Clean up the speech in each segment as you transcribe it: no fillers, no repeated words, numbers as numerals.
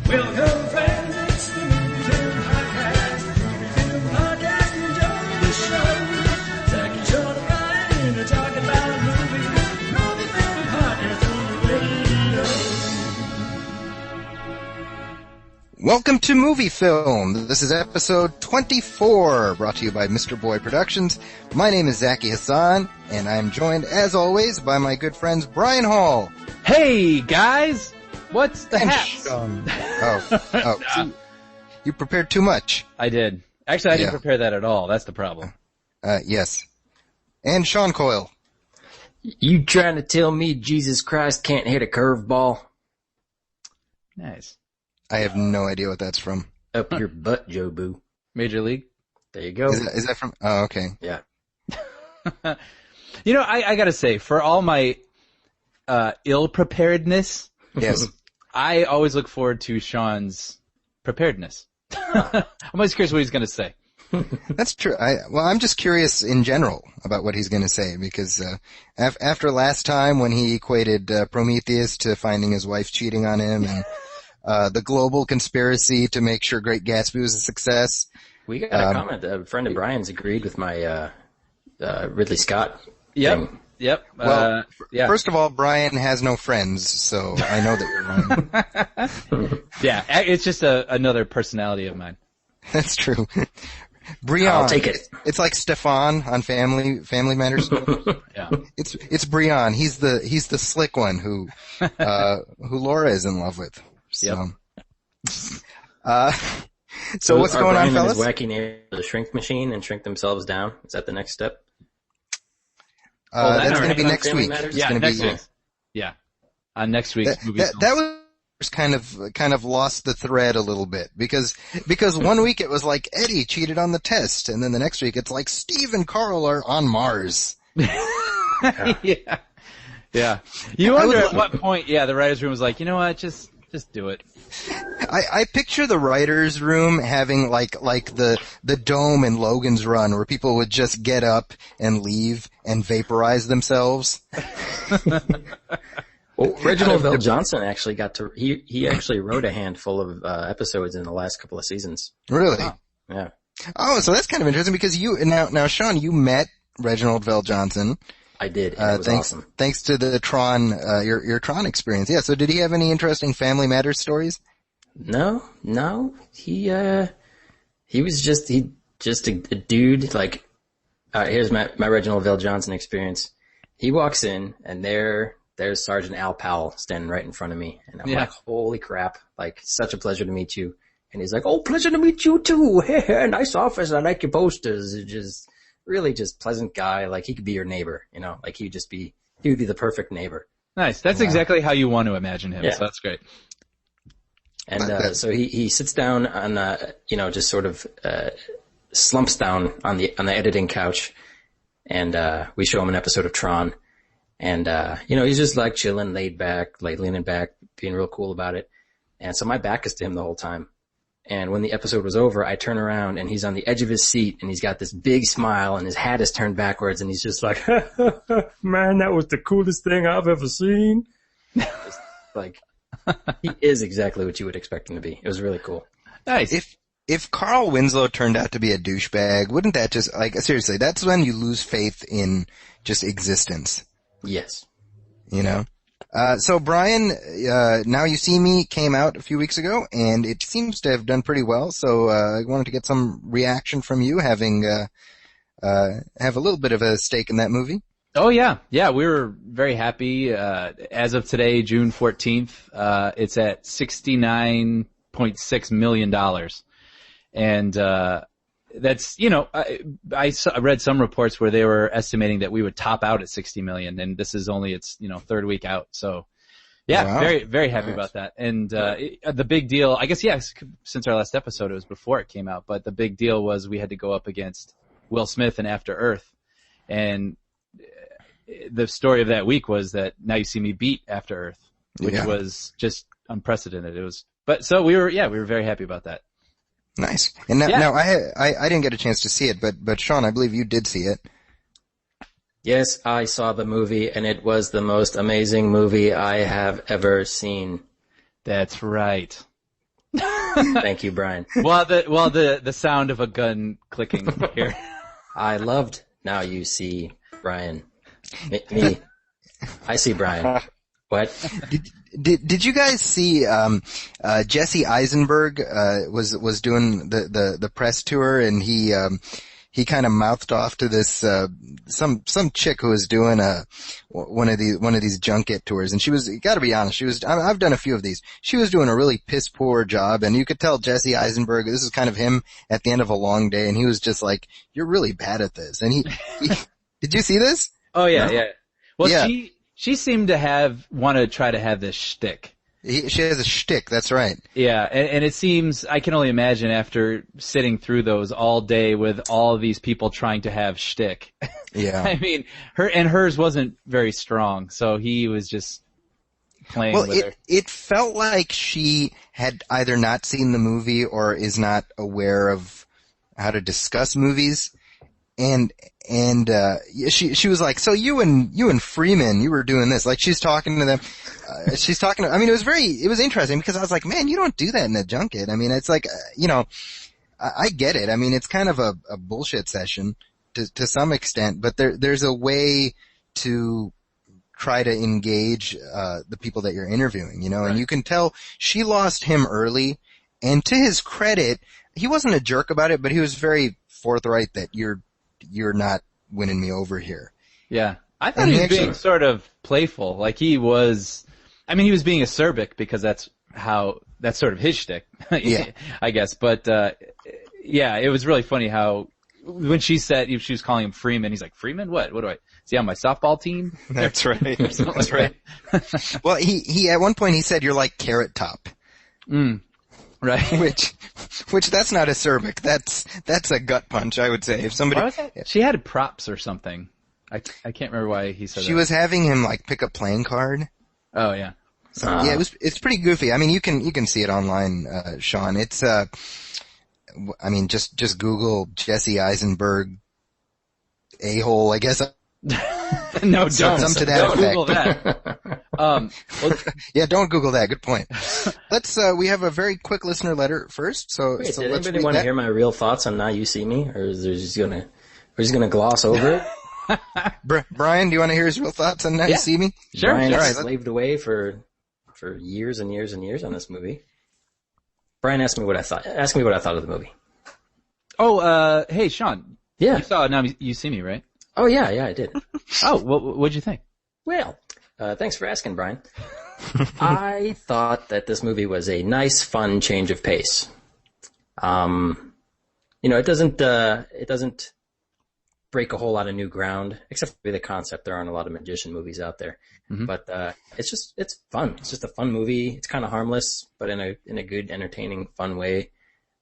Welcome, friends, it's the MovieFilm Podcast. MovieFilm Podcast, enjoy the show. Zaki, Sean, and Ryan are talking about movies. MovieFilm Podcast on the radio. Welcome to MovieFilm. This is episode 24, brought to you by Mr. Boy Productions. My name is Zaki Hassan, and I'm joined, as always, by my good friends Brian Hall. Hey, guys! What's the hats? See, you prepared too much. I did. Actually, I didn't prepare that at all. That's the problem. Yes. And Sean Coyle. You trying to tell me Jesus Christ can't hit a curveball? Nice. I have no idea what that's from. Up your butt, Joe Boo. Major League? There you go. Is that from? Oh, okay. Yeah. You know, I gotta say, for all my ill-preparedness, Yes. I always look forward to Sean's preparedness. I'm always curious what he's gonna say. That's true. I'm just curious in general about what he's going to say because after last time when he equated Prometheus to finding his wife cheating on him and the global conspiracy to make sure Great Gatsby was a success. We got a comment. A friend of Brian's agreed with my Ridley Scott Yep. thing. Yep. Well, yeah. First of all, Brian has no friends, so I know that you're wrong. Yeah, it's just another personality of mine. That's true. Brian. I'll take it. It's like Stefan on Family Matters. Yeah. It's Brian. He's the slick one who Laura is in love with. So, so what's going Brian on, fellas? and his wacky neighbor the shrink machine and shrink themselves down? Is that the next step? That's going to be on next Family week. Matters? It's Yeah, gonna next be, week. Yeah. On next week's movie. that was kind of lost the thread a little bit because one week it was like Eddie cheated on the test, and then the next week it's like Steve and Carl are on Mars. Yeah. Yeah. You wonder at what point, the writer's room was like, you know what, just do it. I picture the writer's room having like the dome in Logan's Run where people would just get up and leave and vaporize themselves. Well, Reginald Vell Johnson actually he actually wrote a handful of episodes in the last couple of seasons. Really? Wow. Yeah. Oh, so that's kind of interesting because now Sean, you met Reginald Vell Johnson. I did. And it was awesome. Thanks to the Tron, your Tron experience. Yeah. So did he have any interesting Family Matters stories? No. He was just a dude. Like, here's my Reginald Vell Johnson experience. He walks in and there's Sergeant Al Powell standing right in front of me. And I'm like, holy crap. Like, such a pleasure to meet you. And he's like, oh, pleasure to meet you too. Nice office. I like your posters. It's just really just pleasant guy. Like, he could be your neighbor, you know, like he would be the perfect neighbor. Nice. That's exactly how you want to imagine him. Yeah. So that's great. And, so he sits down on, just sort of, slumps down on the editing couch. And, we show him an episode of Tron. And, he's just like chilling, laid back, like leaning back, being real cool about it. And so my back is to him the whole time. And when the episode was over, I turn around and he's on the edge of his seat and he's got this big smile and his hat is turned backwards and he's just like, man, that was the coolest thing I've ever seen. Just like, he is exactly what you would expect him to be. It was really cool. Nice. If Carl Winslow turned out to be a douchebag, wouldn't that just, like, seriously, that's when you lose faith in just existence. Yes. You know? So Brian, Now You See Me came out a few weeks ago, and it seems to have done pretty well, so I wanted to get some reaction from you, having have a little bit of a stake in that movie. Oh yeah. Yeah, we were very happy. As of today, June 14th, it's at $69.6 million. And, that's, I read some reports where they were estimating that we would top out at 60 million, and this is only its, third week out. So, yeah, wow. Very, very happy about that. And, the big deal, I guess, since our last episode, it was before it came out, but the big deal was we had to go up against Will Smith in After Earth. And the story of that week was that Now You See Me beat After Earth, which was just unprecedented. So we were very happy about that. Nice. And now I didn't get a chance to see it, but Sean, I believe you did see it. Yes, I saw the movie, and it was the most amazing movie I have ever seen. That's right. Thank you, Brian. While the sound of a gun clicking here. I loved Now You See Brian. Me. I see Brian. What? Did you guys see Jesse Eisenberg was doing the press tour, and he kind of mouthed off to this some chick who was doing one of these junket tours, and she was, got to be honest, I've done a few of these. She was doing a really piss poor job, and you could tell Jesse Eisenberg, this is kind of him at the end of a long day, and he was just like, "You're really bad at this." And he did you see this? Oh yeah, No? yeah. Well, Yeah. she seemed to want to try to have this shtick. She has a shtick, that's right. Yeah, and it seems, I can only imagine after sitting through those all day with all of these people trying to have shtick. Yeah. I mean, hers wasn't very strong, so he was just playing with her. It felt like she had either not seen the movie or is not aware of how to discuss movies. And she was like, "So you and Freeman, you were doing this." Like, she's talking to them. I mean, it was interesting because I was like, "Man, you don't do that in a junket." I mean, it's like, I get it. I mean, it's kind of a bullshit session to some extent, but there's a way to try to engage, the people that you're interviewing, Right. and you can tell she lost him early, and to his credit, he wasn't a jerk about it, but he was very forthright that you're not winning me over here. Yeah. I thought he was being sort of playful. Like he was being acerbic because that's sort of his shtick. Yeah. I guess. But, yeah, it was really funny how when she said, she was calling him Freeman, he's like, "Freeman? What? What do I, is he on my softball team?" That's right. That's right. Well, he at one point he said, "You're like Carrot Top." Right. Which that's not acerbic. That's a gut punch, I would say. If somebody, Why was that? She had props or something. I can't remember why he said that. She was having him like pick a playing card. Oh yeah. Yeah, it's pretty goofy. I mean, you can see it online, Sean. It's I mean, just Google Jesse Eisenberg a-hole, I guess. No, don't. Some to that Don't effect. Google that. Well, yeah, don't Google that. Good point. We have a very quick listener letter first. Wait, So did let's anybody read want to that. hear my real thoughts on Now You See Me, or is there we're just gonna gloss over it? Brian, do you want to hear his real thoughts on Now You See Me? Sure. Brian All right, slaved away for years and years and years on this movie. Brian asked me what I thought. Ask me what I thought of the movie. Oh, hey, Sean. Yeah. You saw Now You See Me, right? Oh yeah, I did. Oh, what'd you think? Well, thanks for asking, Brian. I thought that this movie was a nice, fun change of pace. It doesn't break a whole lot of new ground, except for the concept. There aren't a lot of magician movies out there. Mm-hmm. But it's fun. It's just a fun movie. It's kind of harmless, but in a good, entertaining, fun way.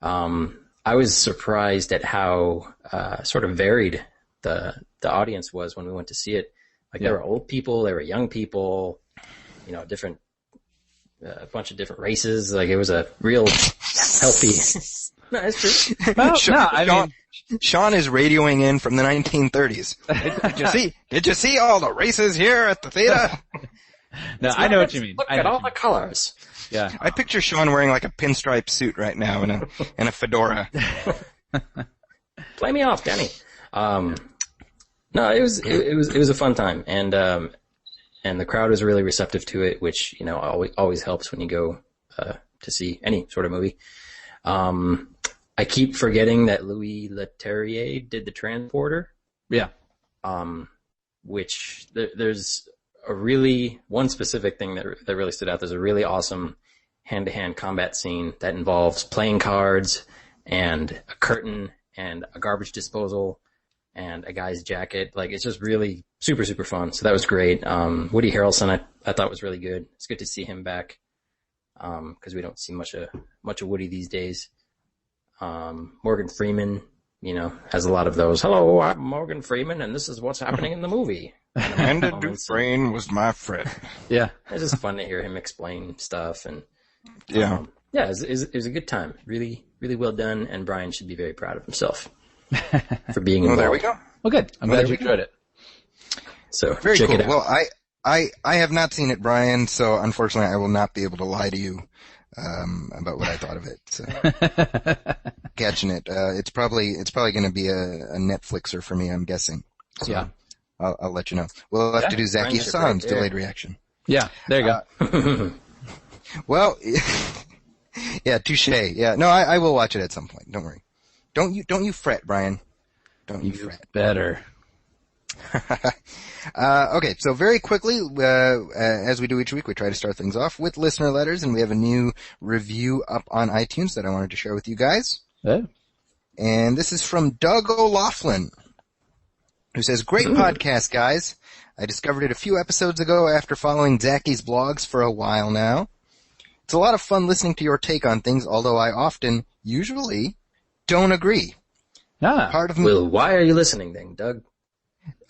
I was surprised at how sort of varied the audience was when we went to see it. Like, there were old people, there were young people, different a bunch of different races. Like, it was a real healthy. No, it's true. Well, Sean is radioing in from the 1930s. Did you see all the races here at the theater? No, I know what you mean. Look at all the colors. Yeah. I picture Sean wearing like a pinstripe suit right now and a fedora. Play me off, Danny. No, it was a fun time, and the crowd was really receptive to it, which always helps when you go to see any sort of movie. I keep forgetting that Louis Leterrier did the transporter. Yeah. Which there's one specific thing that really stood out. There's a really awesome hand-to-hand combat scene that involves playing cards and a curtain and a garbage disposal and a guy's jacket. Like, it's just really super, super fun. So that was great. Woody Harrelson, I thought was really good. It's good to see him back. Cause we don't see much of Woody these days. Morgan Freeman, has a lot of those. "Hello, I'm Morgan Freeman, and this is what's happening in the movie." Amanda Dufresne was my friend. Yeah. It's just fun to hear him explain stuff, and Yeah. it was a good time. Really, really well done, and Brian should be very proud of himself for being Well, involved. there we go. Well, good. I'm glad you enjoyed it. So Very check cool. it out. Well, I have not seen it, Brian, so unfortunately I will not be able to lie to you about what I thought of it. So. Catching it. It's probably going to be a Netflixer for me, I'm guessing. So Yeah. I'll let you know. We'll have to do Zaki Hassan's delayed reaction. Yeah, there you go. Well, yeah, touche. Yeah, no, I will watch it at some point. Don't worry. Don't you fret, Brian. Don't you fret. Better. Okay, so very quickly, as we do each week, we try to start things off with listener letters, and we have a new review up on iTunes that I wanted to share with you guys. Oh. And this is from Doug O'Loughlin, who says, "Great podcast, guys. I discovered it a few episodes ago after following Zaki's blogs for a while now. It's a lot of fun listening to your take on things, although I usually, don't agree. Part of me." Well, why are you listening then, Doug?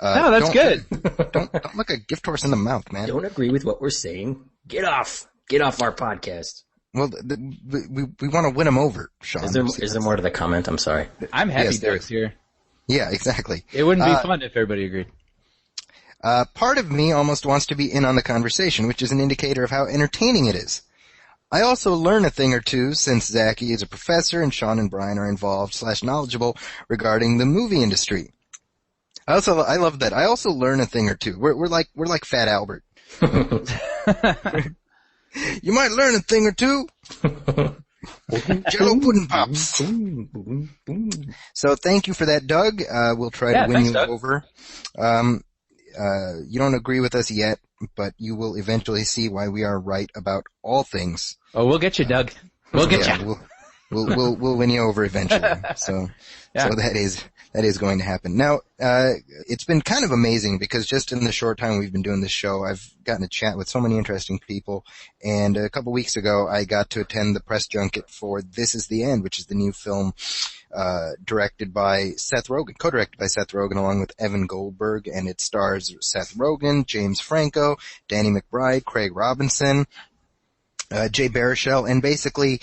No, that's good. Don't look a gift horse in the mouth, man. Don't agree with what we're saying. Get off our podcast. Well, we want to win him over, Sean. Is there more to the comment? I'm sorry. I'm happy Yes, Doug's here. Yeah, exactly. It wouldn't be fun if everybody agreed. Part of me almost wants to be in on the conversation, which is an indicator of how entertaining it is. I also learn a thing or two since Zaki is a professor and Sean and Brian are involved / knowledgeable regarding the movie industry. I love that. I also learn a thing or two. We're like Fat Albert. You might learn a thing or two. Jello pudding pops. So thank you for that, Doug. We'll try to win you Doug. over. You don't agree with us yet, but you will eventually see why we are right about all things. Oh, we'll get you, Doug. We'll get you. We'll win you over eventually. So that is going to happen. Now, it's been kind of amazing because just in the short time we've been doing this show, I've gotten to chat with so many interesting people. And a couple weeks ago, I got to attend the press junket for This Is the End, which is the new film, co-directed by Seth Rogen along with Evan Goldberg. And it stars Seth Rogen, James Franco, Danny McBride, Craig Robinson, Jay Baruchel, and basically,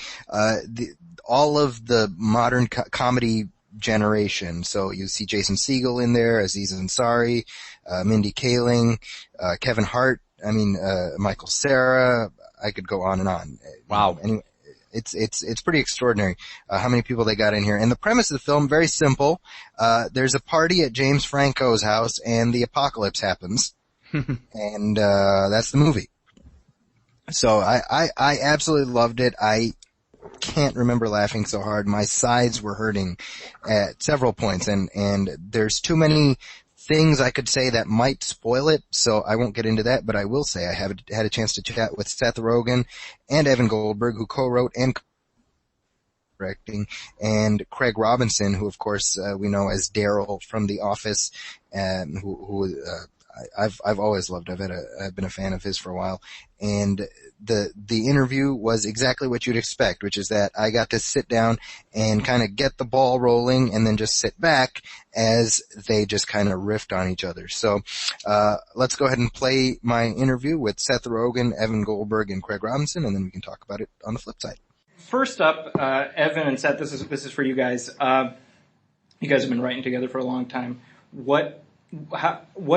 all of the modern comedy generation. So you see Jason Segel in there, Aziz Ansari, Mindy Kaling, Kevin Hart, Michael Cera. I could go on and on. Wow. Anyway, it's pretty extraordinary, how many people they got in here. And the premise of the film, very simple. There's a party at James Franco's house and the apocalypse happens. And, that's the movie. So I absolutely loved it. I can't remember laughing so hard. My sides were hurting at several points, and there's too many things I could say that might spoil it, so I won't get into that, but I will say I have had a chance to chat with Seth Rogen and Evan Goldberg, who co-wrote and directing, and Craig Robinson, who of course we know as Daryl from The Office, and who I've always loved. I've been a fan of his for a while, and the interview was exactly what you'd expect, which is that I got to sit down and kind of get the ball rolling and then just sit back as they just kind of riffed on each other. So, let's go ahead and play my interview with Seth Rogen, Evan Goldberg, and Craig Robinson, and then we can talk about it on the flip side. First up, Evan and Seth, this is for you guys. You guys have been writing together for a long time. What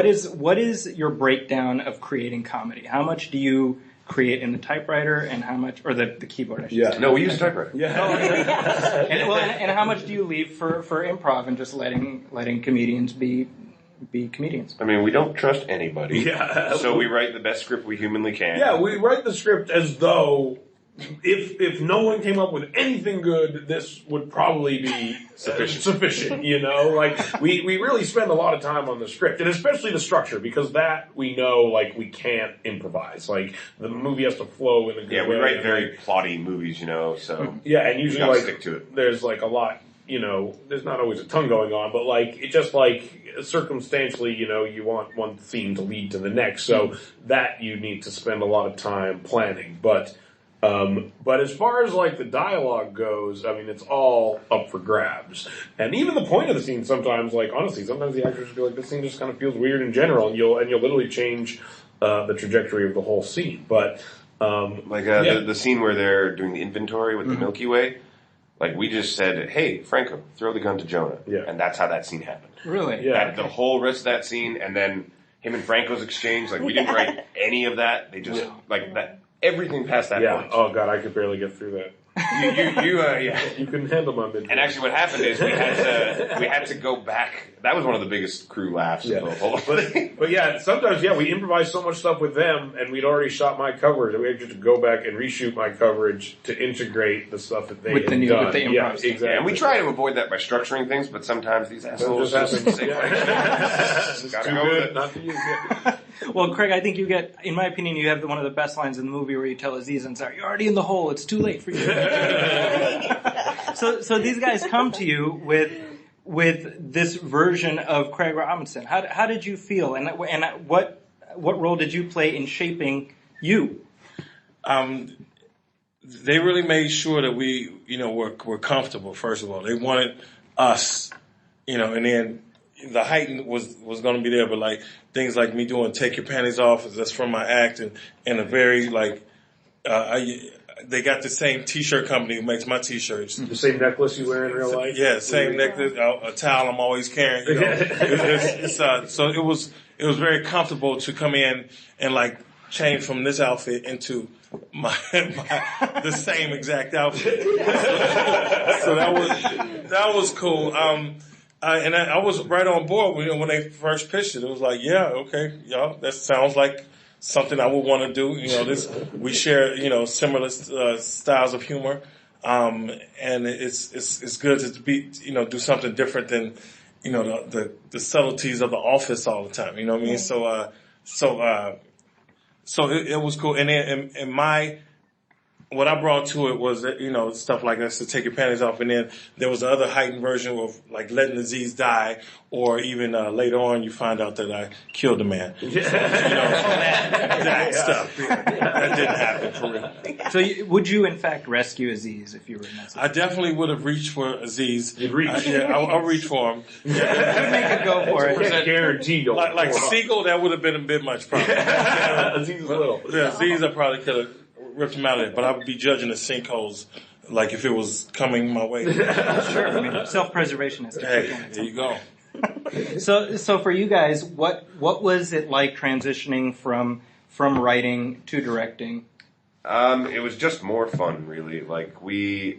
is your breakdown of creating comedy? How much do you create in the typewriter, and how much, or the keyboard, I should say. No, we use a typewriter. And how much do you leave for improv and just letting comedians be comedians? I mean, we don't trust anybody. Yeah. So we write the best script we humanly can. Yeah, we write the script as though if no one came up with anything good, this would probably be sufficient, you know? Like, we really spend a lot of time on the script, and especially the structure, because that we know, like, we can't improvise. Like, the movie has to flow in a good way. Yeah, we write very plotty movies, you know, so. Yeah, and usually, like, stick to it. There's, like, a lot, you know, there's not always a ton going on, but, like, it just, like, circumstantially, you know, you want one theme to lead to the next, so that you need to spend a lot of time planning, but as far as like the dialogue goes, I mean, it's all up for grabs. And even the point of the scene sometimes, like, honestly, sometimes the actors feel like this scene just kind of feels weird in general, and you'll literally change, the trajectory of the whole scene. But, the scene where they're doing the inventory with the Milky Way, like, we just said, hey, Franco, throw the gun to Jonah. Yeah. And that's how that scene happened. Really? Yeah. The whole rest of that scene, and then him and Franco's exchange. Like we didn't write any of that. They just like that. Everything past that point. Oh God, I could barely get through that. You couldn't handle my mid. And actually, what happened is we had to go back. That was one of the biggest crew laughs of the whole thing. But yeah, sometimes we improvised so much stuff with them, and we'd already shot my coverage, and we had to go back and reshoot my coverage to integrate the stuff that they had done. With the improv. Yeah, exactly. And we try to avoid that by structuring things, but sometimes these assholes just say, gotta go with it. Not to use it. Well, Craig, I think you get, in my opinion, you have one of the best lines in the movie where you tell Aziz Ansari, "You're already in the hole. It's too late for you." So these guys come to you with this version of Craig Robinson. How did you feel, and what role did you play in shaping you? They really made sure that we, were comfortable. First of all, they wanted us, and then the height was going to be there, but like things like me doing "Take Your Panties Off" that's from my act, and a very they got the same T-shirt company who makes my T-shirts. The same necklace you wear in real life? Yeah, same necklace, a towel I'm always carrying. So it was very comfortable to come in and like change from this outfit into the same exact outfit. So that was cool. And I was right on board when they first pitched it. It was like, yeah, okay, that sounds like something I would want to do. We share, similar styles of humor, and it's good to be, do something different than, the subtleties of The Office all the time. You know what I mean? So it was cool. And then what I brought to it was that, stuff like this, to take your panties off. And then there was the other heightened version of like letting Aziz die, or even later on you find out that I killed a man. That stuff. That didn't happen for real. So would you in fact rescue Aziz if you were in that situation? I definitely would have reached for Aziz. You'd reach? I'll reach for him. You'd make a go for it. I guarantee you'll like Siegel, that would have been a bit much probably. Aziz is little. Yeah, Aziz I probably could have ripped him out of it, but I would be judging the sinkholes like if it was coming my way. Sure, I mean, self-preservation is Hey, there you go. So for you guys, what was it like transitioning from writing to directing? It was just more fun, really. Like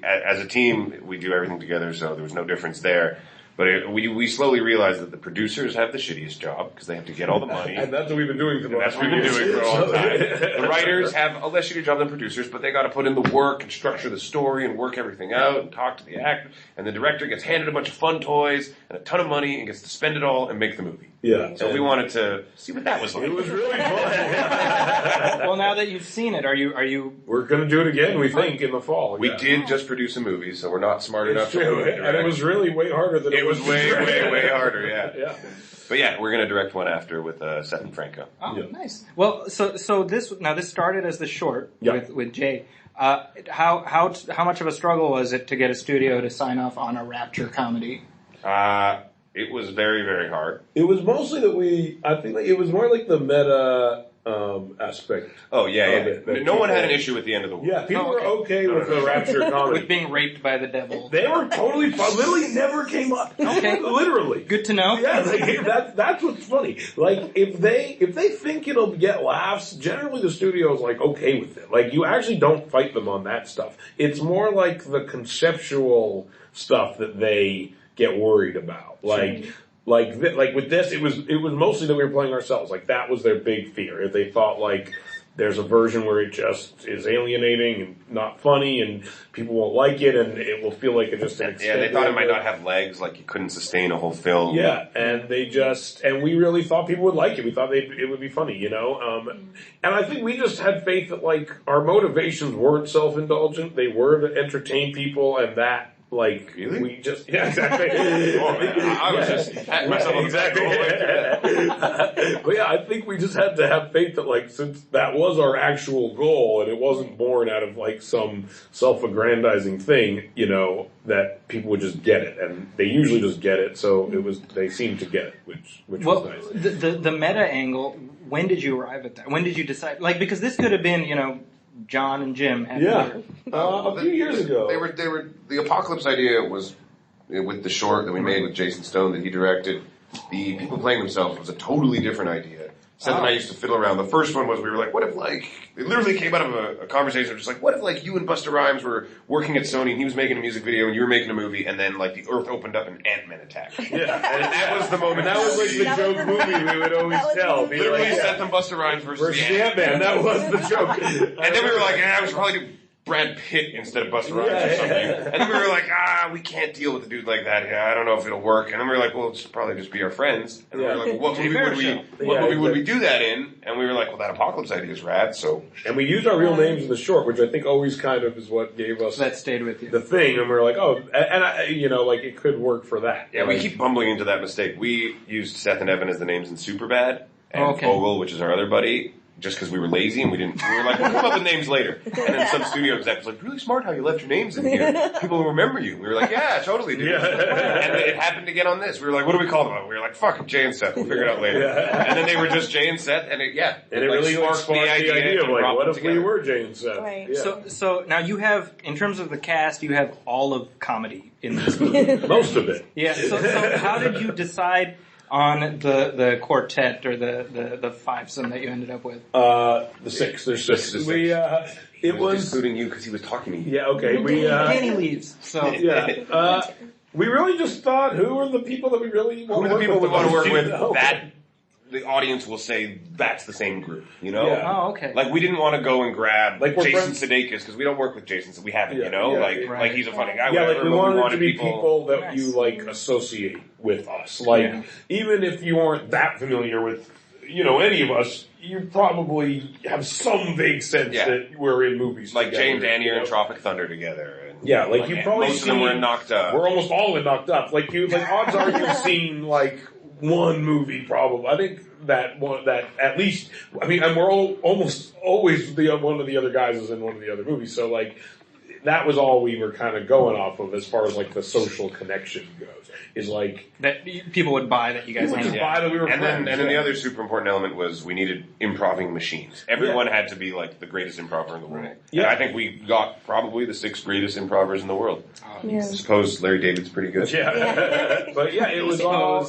as a team, we do everything together, so there was no difference there. But we slowly realized that the producers have the shittiest job because they have to get all the money. And that's what we've been doing for the last That's what we've been doing for a long time. The writers have a less shitty job than producers, but they got to put in the work and structure the story and work everything out and talk to the actor. And the director gets handed a bunch of fun toys and a ton of money and gets to spend it all and make the movie. Yeah. So we wanted to see what that was like. It was really fun. Well, now that you've seen it, are you? We're going to do it again, we think, in the fall. We did just produce a movie, so we're not smart enough to do it. And it was really way harder than It was way harder, yeah. Yeah. But yeah, we're going to direct one after with Seth and Franco. Oh, nice. Well, so this started as the short with Jay. How much of a struggle was it to get a studio to sign off on a rapture comedy? It was very, very hard. It was mostly I think it was more like the meta aspect. Oh, yeah. No one had an issue with the end of the world. Yeah, people were okay with the rapture comedy. With being raped by the devil. They were totally fine. Literally never came up. Okay. Literally. Good to know. Yeah, that's what's funny. Like, if they think it'll get laughs, generally the studio is like okay with it. Like, you actually don't fight them on that stuff. It's more like the conceptual stuff that they get worried about. Like with this, it was mostly that we were playing ourselves. Like, that was their big fear. If they thought like there's a version where it just is alienating and not funny, and people won't like it, and it will feel like it just an yeah. They thought it might not have legs, like you couldn't sustain a whole film. Yeah, and we really thought people would like it. We thought it would be funny, and I think we just had faith that like our motivations weren't self-indulgent; they were to entertain people, and that. Like, really? We just, yeah, exactly. I was just patting myself on the back the whole way through that. But yeah, I think we just had to have faith that like, since that was our actual goal and it wasn't born out of like some self-aggrandizing thing, that people would just get it. And they usually just get it. So they seemed to get it, which was nice. The meta angle, when did you arrive at that? When did you decide? Like, because this could have been, John and Jim had a few years ago. They were the apocalypse idea was with the short that we made with Jason Stone that he directed the people playing themselves was a totally different idea. Seth and I used to fiddle around. The first one was we were like, what if like, it literally came out of a conversation of just like, what if like you and Busta Rhymes were working at Sony and he was making a music video and you were making a movie and then like the earth opened up and Ant-Man attacked. Yeah. And that was the moment. That was like the joke movie we would always tell. Literally Seth and Busta Rhymes versus the Ant-Man. That was the joke. And then we were like, we should probably do Brad Pitt instead of Busta Rhymes or something. And then we were like, we can't deal with a dude like that. I don't know if it'll work. And then we were like, well, it's probably just be our friends. And we were like, well, what movie would we do that in? And we were like, well, that apocalypse idea is rad, so. And we used our real names in the short, which I think always kind of is what gave us that stayed with you. The thing. And we were like, like it could work for that. Yeah, we keep bumbling into that mistake. We used Seth and Evan as the names in Superbad, and Vogel, which is our other buddy, just because we were lazy and we were like, we'll come up with names later. And then some studio exec was like, really smart how you left your names in here. People will remember you. We were like, yeah, totally, dude. Yeah. And then it happened again on this. We were like, what do we call them? We were like, fuck it, Jay and Seth. We'll figure it out later. Yeah. And then they were just Jay and Seth, and it really sparked the idea of like, what if we were Jay and Seth? Right. Yeah. So now you have, in terms of the cast, you have all of comedy in this movie. Most of it. Yeah. So how did you decide on the quartet or the fivesome that you ended up with? The six. There's six. It was including you because he was talking to you. Yeah. Okay. Danny leaves. So yeah. We really just thought, who are the people that we really want to work with? Who are the people we want to work with? That the audience will say that's the same group, you know? Yeah. Oh, okay. Like, we didn't want to go and grab like Jason Sudeikis, because we don't work with Jason, so we haven't, you know? Like he's a funny guy. Yeah, whatever, like we wanted to be people that you, like, associate with us. Like, even if you aren't that familiar with, any of us, you probably have some vague sense that we're in movies like together. Jay and Danny are in Tropic Thunder together. And, yeah, like you probably most of them were in Knocked Up. We're almost all in Knocked Up. Like odds are you've seen like one movie probably. I think that at least. I mean, and we're almost always one of the other guys is in one of the other movies. So like that was all we were kind of going off of as far as like the social connection goes. Is like that people would buy that you guys buy that we were and friends. Then the other super important element was we needed improving machines. Everyone had to be like the greatest improver in the world. Yeah. And I think we got probably the 6 greatest improvers in the world. I suppose Larry David's pretty good. Yeah. But yeah, it was all.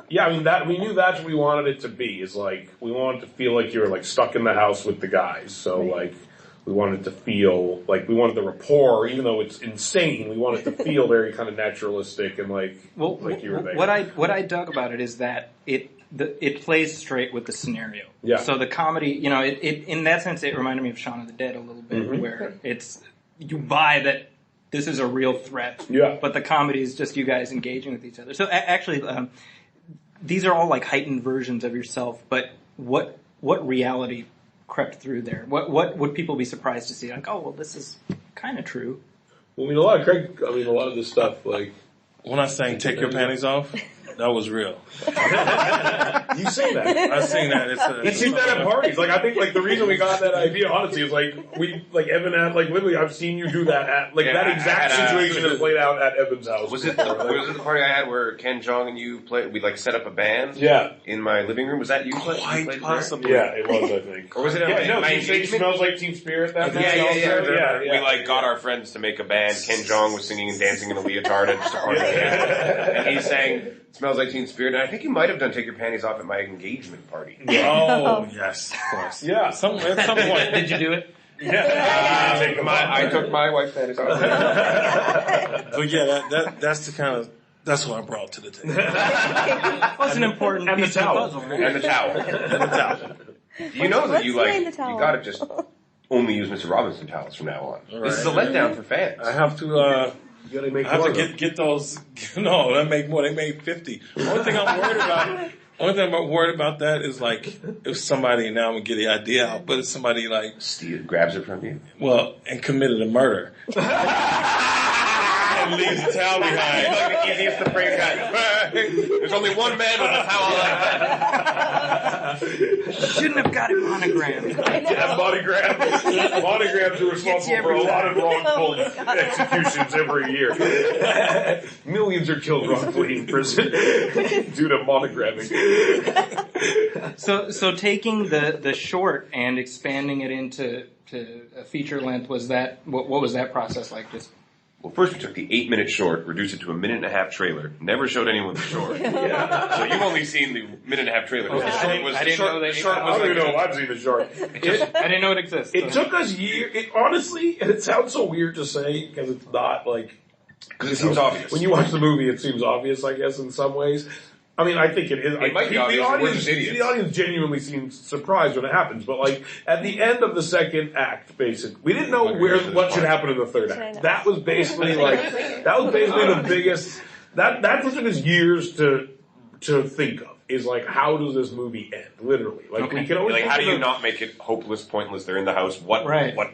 Yeah, I mean that we knew that's what we wanted it to be. Is like we wanted to feel like you were like stuck in the house with the guys. So like. We wanted to feel like we wanted the rapport, even though it's insane. We wanted to feel very kind of naturalistic and like you were there. What I dug about it is that it plays straight with the scenario. Yeah. So the comedy, it in that sense, it reminded me of Shaun of the Dead a little bit, where it's you buy that this is a real threat. Yeah. But the comedy is just you guys engaging with each other. So actually, these are all like heightened versions of yourself. But what reality crept through there? What would people be surprised to see? Like, oh, well, this is kind of true. Well, I mean, a lot of this stuff, like when I sang "Take Your Panties Off," that was real. You sing that? I sing that. You sing that at parties. Like I think, like the reason we got that idea, honestly, is like Evan had literally I've seen you do that at that exact situation that played out at Evan's house. Was it the party I had where Ken Jeong and you played? We set up a band. Yeah. In my living room. Was that you? Quite possibly. Yeah, it was. I think. Or was it? It smells like Team Spirit. That We got our friends to make a band. Ken Jeong was singing and dancing in a leotard at just a party, and he sang "Smells Like Teen Spirit." And I think you might have done "Take Your Panties Off" at my engagement party. Oh yes, of course. Yeah, at some point. Did you do it? Yeah, I took my wife's panties off. But yeah, that's what I brought to the table. It was an important piece of the puzzle. And the towel. You know that you gotta just only use Mr. Robinson towels from now on. Right. This is a letdown for fans. I have to. You gotta make I have to get those. No, they make more. They made 50. Only thing I'm worried about that is like if somebody now I'm gonna get the idea out, but if somebody like grabs it from you, and committed a murder. And leaves the towel behind. He's like the easiest to prank guy. There's only one man with a towel like that. Shouldn't have got it monogrammed. Yeah, monograms are responsible for a lot of wrongful executions every year. Millions are killed wrongfully in prison due to monogramming. So taking the short and expanding it into a feature length, was that what was that process like? Just Well, first we took the 8-minute short, reduced it to a 1.5-minute trailer, never showed anyone the short. So you've only seen the 1.5-minute trailer. Okay. The short was, I didn't know the short I was don't like, even know if I've seen the short. I didn't know it exists. It took us years. Honestly, and it sounds so weird to say because it's not like. because it seems obvious. When you watch the movie, it seems obvious, I guess, in some ways. I mean, I think it is. It might be obvious, we're just idiots. The audience genuinely seems surprised when it happens, but like at the end of the second act, basically, we didn't know what should happen in the third act. That was basically the biggest. That took us years to think of. Is like, how does this movie end? Literally, like we can always like, how do you not make it hopeless, pointless? They're in the house. What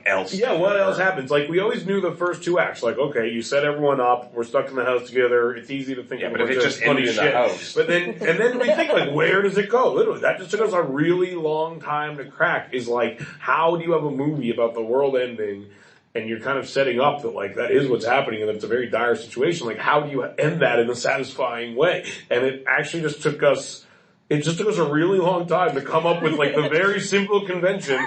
else? Yeah, what else happens? Like, we always knew the first two acts. Like, okay, you set everyone up. We're stuck in the house together. It's easy to think of but if it just funny ended in shit. the house. But then we think, like, where does it go? Literally, that just took us a really long time to crack. Is like, how do you have a movie about the world ending? And you're kind of setting up that, like, that is what's happening and that it's a very dire situation. Like, how do you end that in a satisfying way? And it actually just took us a really long time to come up with, like, the very simple convention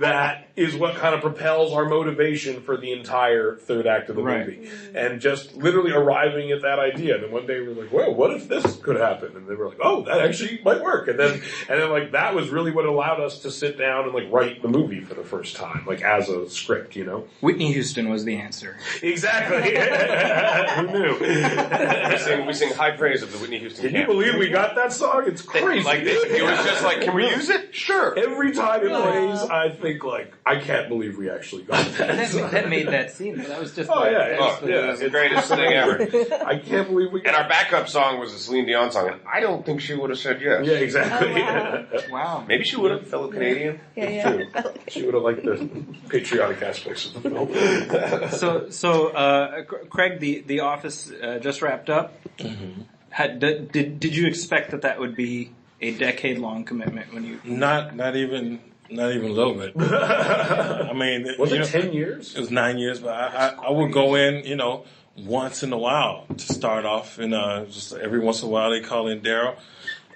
that is what kind of propels our motivation for the entire third act of the movie. And just literally arriving at that idea. And then one day we were like, well, what if this could happen? And they were like, oh, that actually might work. And then like, that was really what allowed us to sit down and, like, write the movie for the first time, like, as a script, you know? Whitney Houston was the answer. Exactly. Who knew? We sing high praise of the Whitney Houston Can you camp. believe we got that song? It's crazy. Like, it was just like, can we use it? Sure. Every time it plays, I think, like, I can't believe we actually got that. That made that scene. That was just It's the greatest thing ever. I can't believe we got And our backup song was a Celine Dion song, and I don't think she would have said yes. Yeah, exactly. Oh, wow. Maybe she would have, fellow Canadian. Yeah. True. She would have liked the patriotic aspects of the film. So, Craig, The Office just wrapped up. Mm-hmm. Did you expect that would be a decade-long commitment when you? Not even a little bit. I mean, Was it 10 years? It was 9 years, but I would go in, once in a while to start off, and just every once in a while they call in Daryl,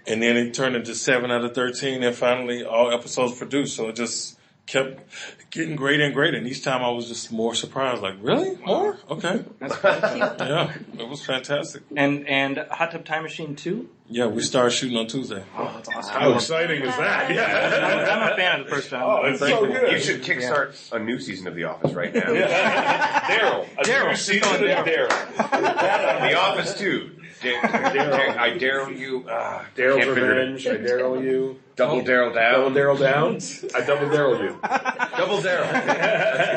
and then it turned into 7 out of 13, and finally all episodes produced. So it just kept getting greater and greater, and each time I was just more surprised. Like, really? More? Okay. That's fantastic. Yeah, it was fantastic. And Hot Tub Time Machine 2? Yeah, we started shooting on Tuesday. Oh, that's awesome. How exciting is that? Yeah. I'm a fan of the first time. Oh, it's so good. You should kickstart a new season of The Office right now. Daryl. Daryl. New season of Daryl. The Office 2. I Daryl you. Daryl's Revenge. I Daryl you. Double Daryl down. Double Daryl down. I double Daryl you. Double Daryl.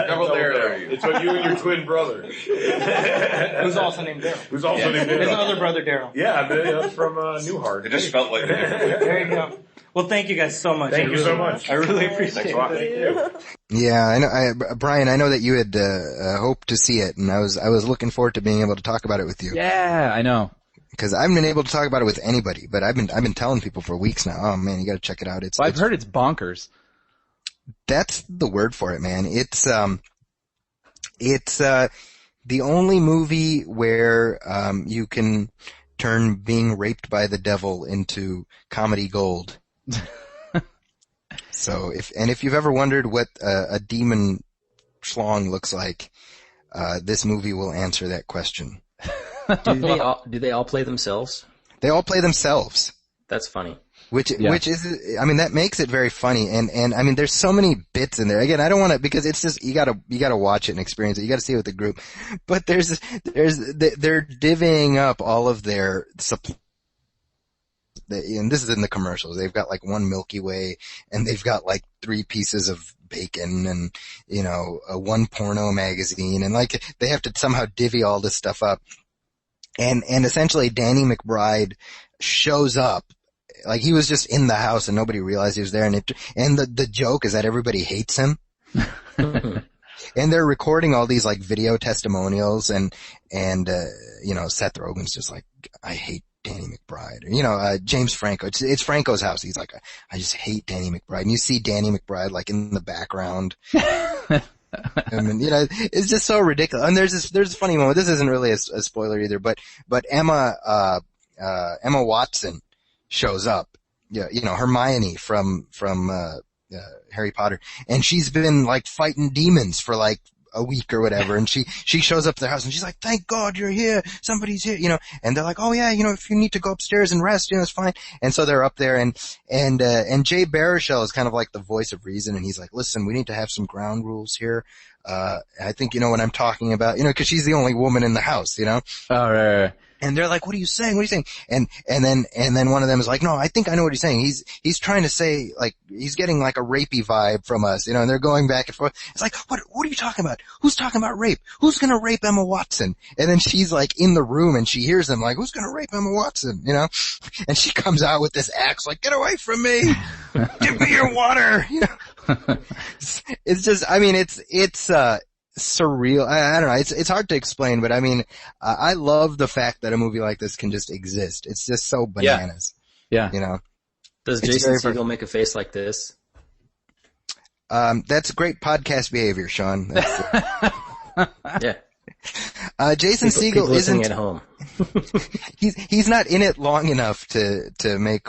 Double Daryl you. It's what you and your twin brother. Who's also named Daryl. Who's also named Daryl. His other brother, Daryl. Yeah, that's from Newhart. It just felt like There you go. Well, thank you guys so much. Thank you so much. I really appreciate it. Thank you. Yeah, I know, Brian, I know that you had hoped to see it, and I was looking forward to being able to talk about it with you. Yeah, I know. Because I haven't been able to talk about it with anybody, but I've been telling people for weeks now. Oh man, you got to check it out. I've heard it's bonkers. That's the word for it, man. It's the only movie where you can turn being raped by the devil into comedy gold. So if you've ever wondered what a demon schlong looks like, this movie will answer that question. Do they all play themselves? They all play themselves. That's funny. Which is, I mean, that makes it very funny. And I mean, there's so many bits in there. Again, I don't want to, because it's just, you gotta watch it and experience it. You gotta see it with the group. But they're divvying up all of their supply. And this is in the commercials. They've got like one Milky Way, and they've got like 3 pieces of bacon, and one porno magazine, and like they have to somehow divvy all this stuff up. And essentially Danny McBride shows up, like he was just in the house and nobody realized he was there, and the joke is that everybody hates him. And they're recording all these like video testimonials, and Seth Rogen's just like, I hate Danny McBride. Or, James Franco. It's Franco's house. He's like, I just hate Danny McBride. And you see Danny McBride like in the background. I mean, it's just so ridiculous. And there's a funny moment. This isn't really a spoiler either, but Emma Watson shows up. Yeah, Hermione from Harry Potter, and she's been like fighting demons for like a week or whatever, and she shows up to their house and she's like, thank God you're here, somebody's here, and they're like, oh yeah, if you need to go upstairs and rest, it's fine. And so they're up there, and Jay Baruchel is kind of like the voice of reason, and he's like, listen, we need to have some ground rules here. I think you know what I'm talking about, cause she's the only woman in the house, Oh, right. And they're like, what are you saying? What are you saying? And then one of them is like, no, I think I know what he's saying. He's trying to say, like, he's getting like a rapey vibe from us, and they're going back and forth. It's like, what are you talking about? Who's talking about rape? Who's gonna rape Emma Watson? And then she's like in the room and she hears them like, who's gonna rape Emma Watson? And she comes out with this axe like, get away from me! Give me your water! It's just, I mean, it's surreal. I don't know. It's hard to explain, but I mean, I love the fact that a movie like this can just exist. It's just so bananas. Yeah. Does Jason Segel make a face like this? That's great podcast behavior, Sean. Yeah. Jason Segel listening isn't at home. he's not in it long enough to make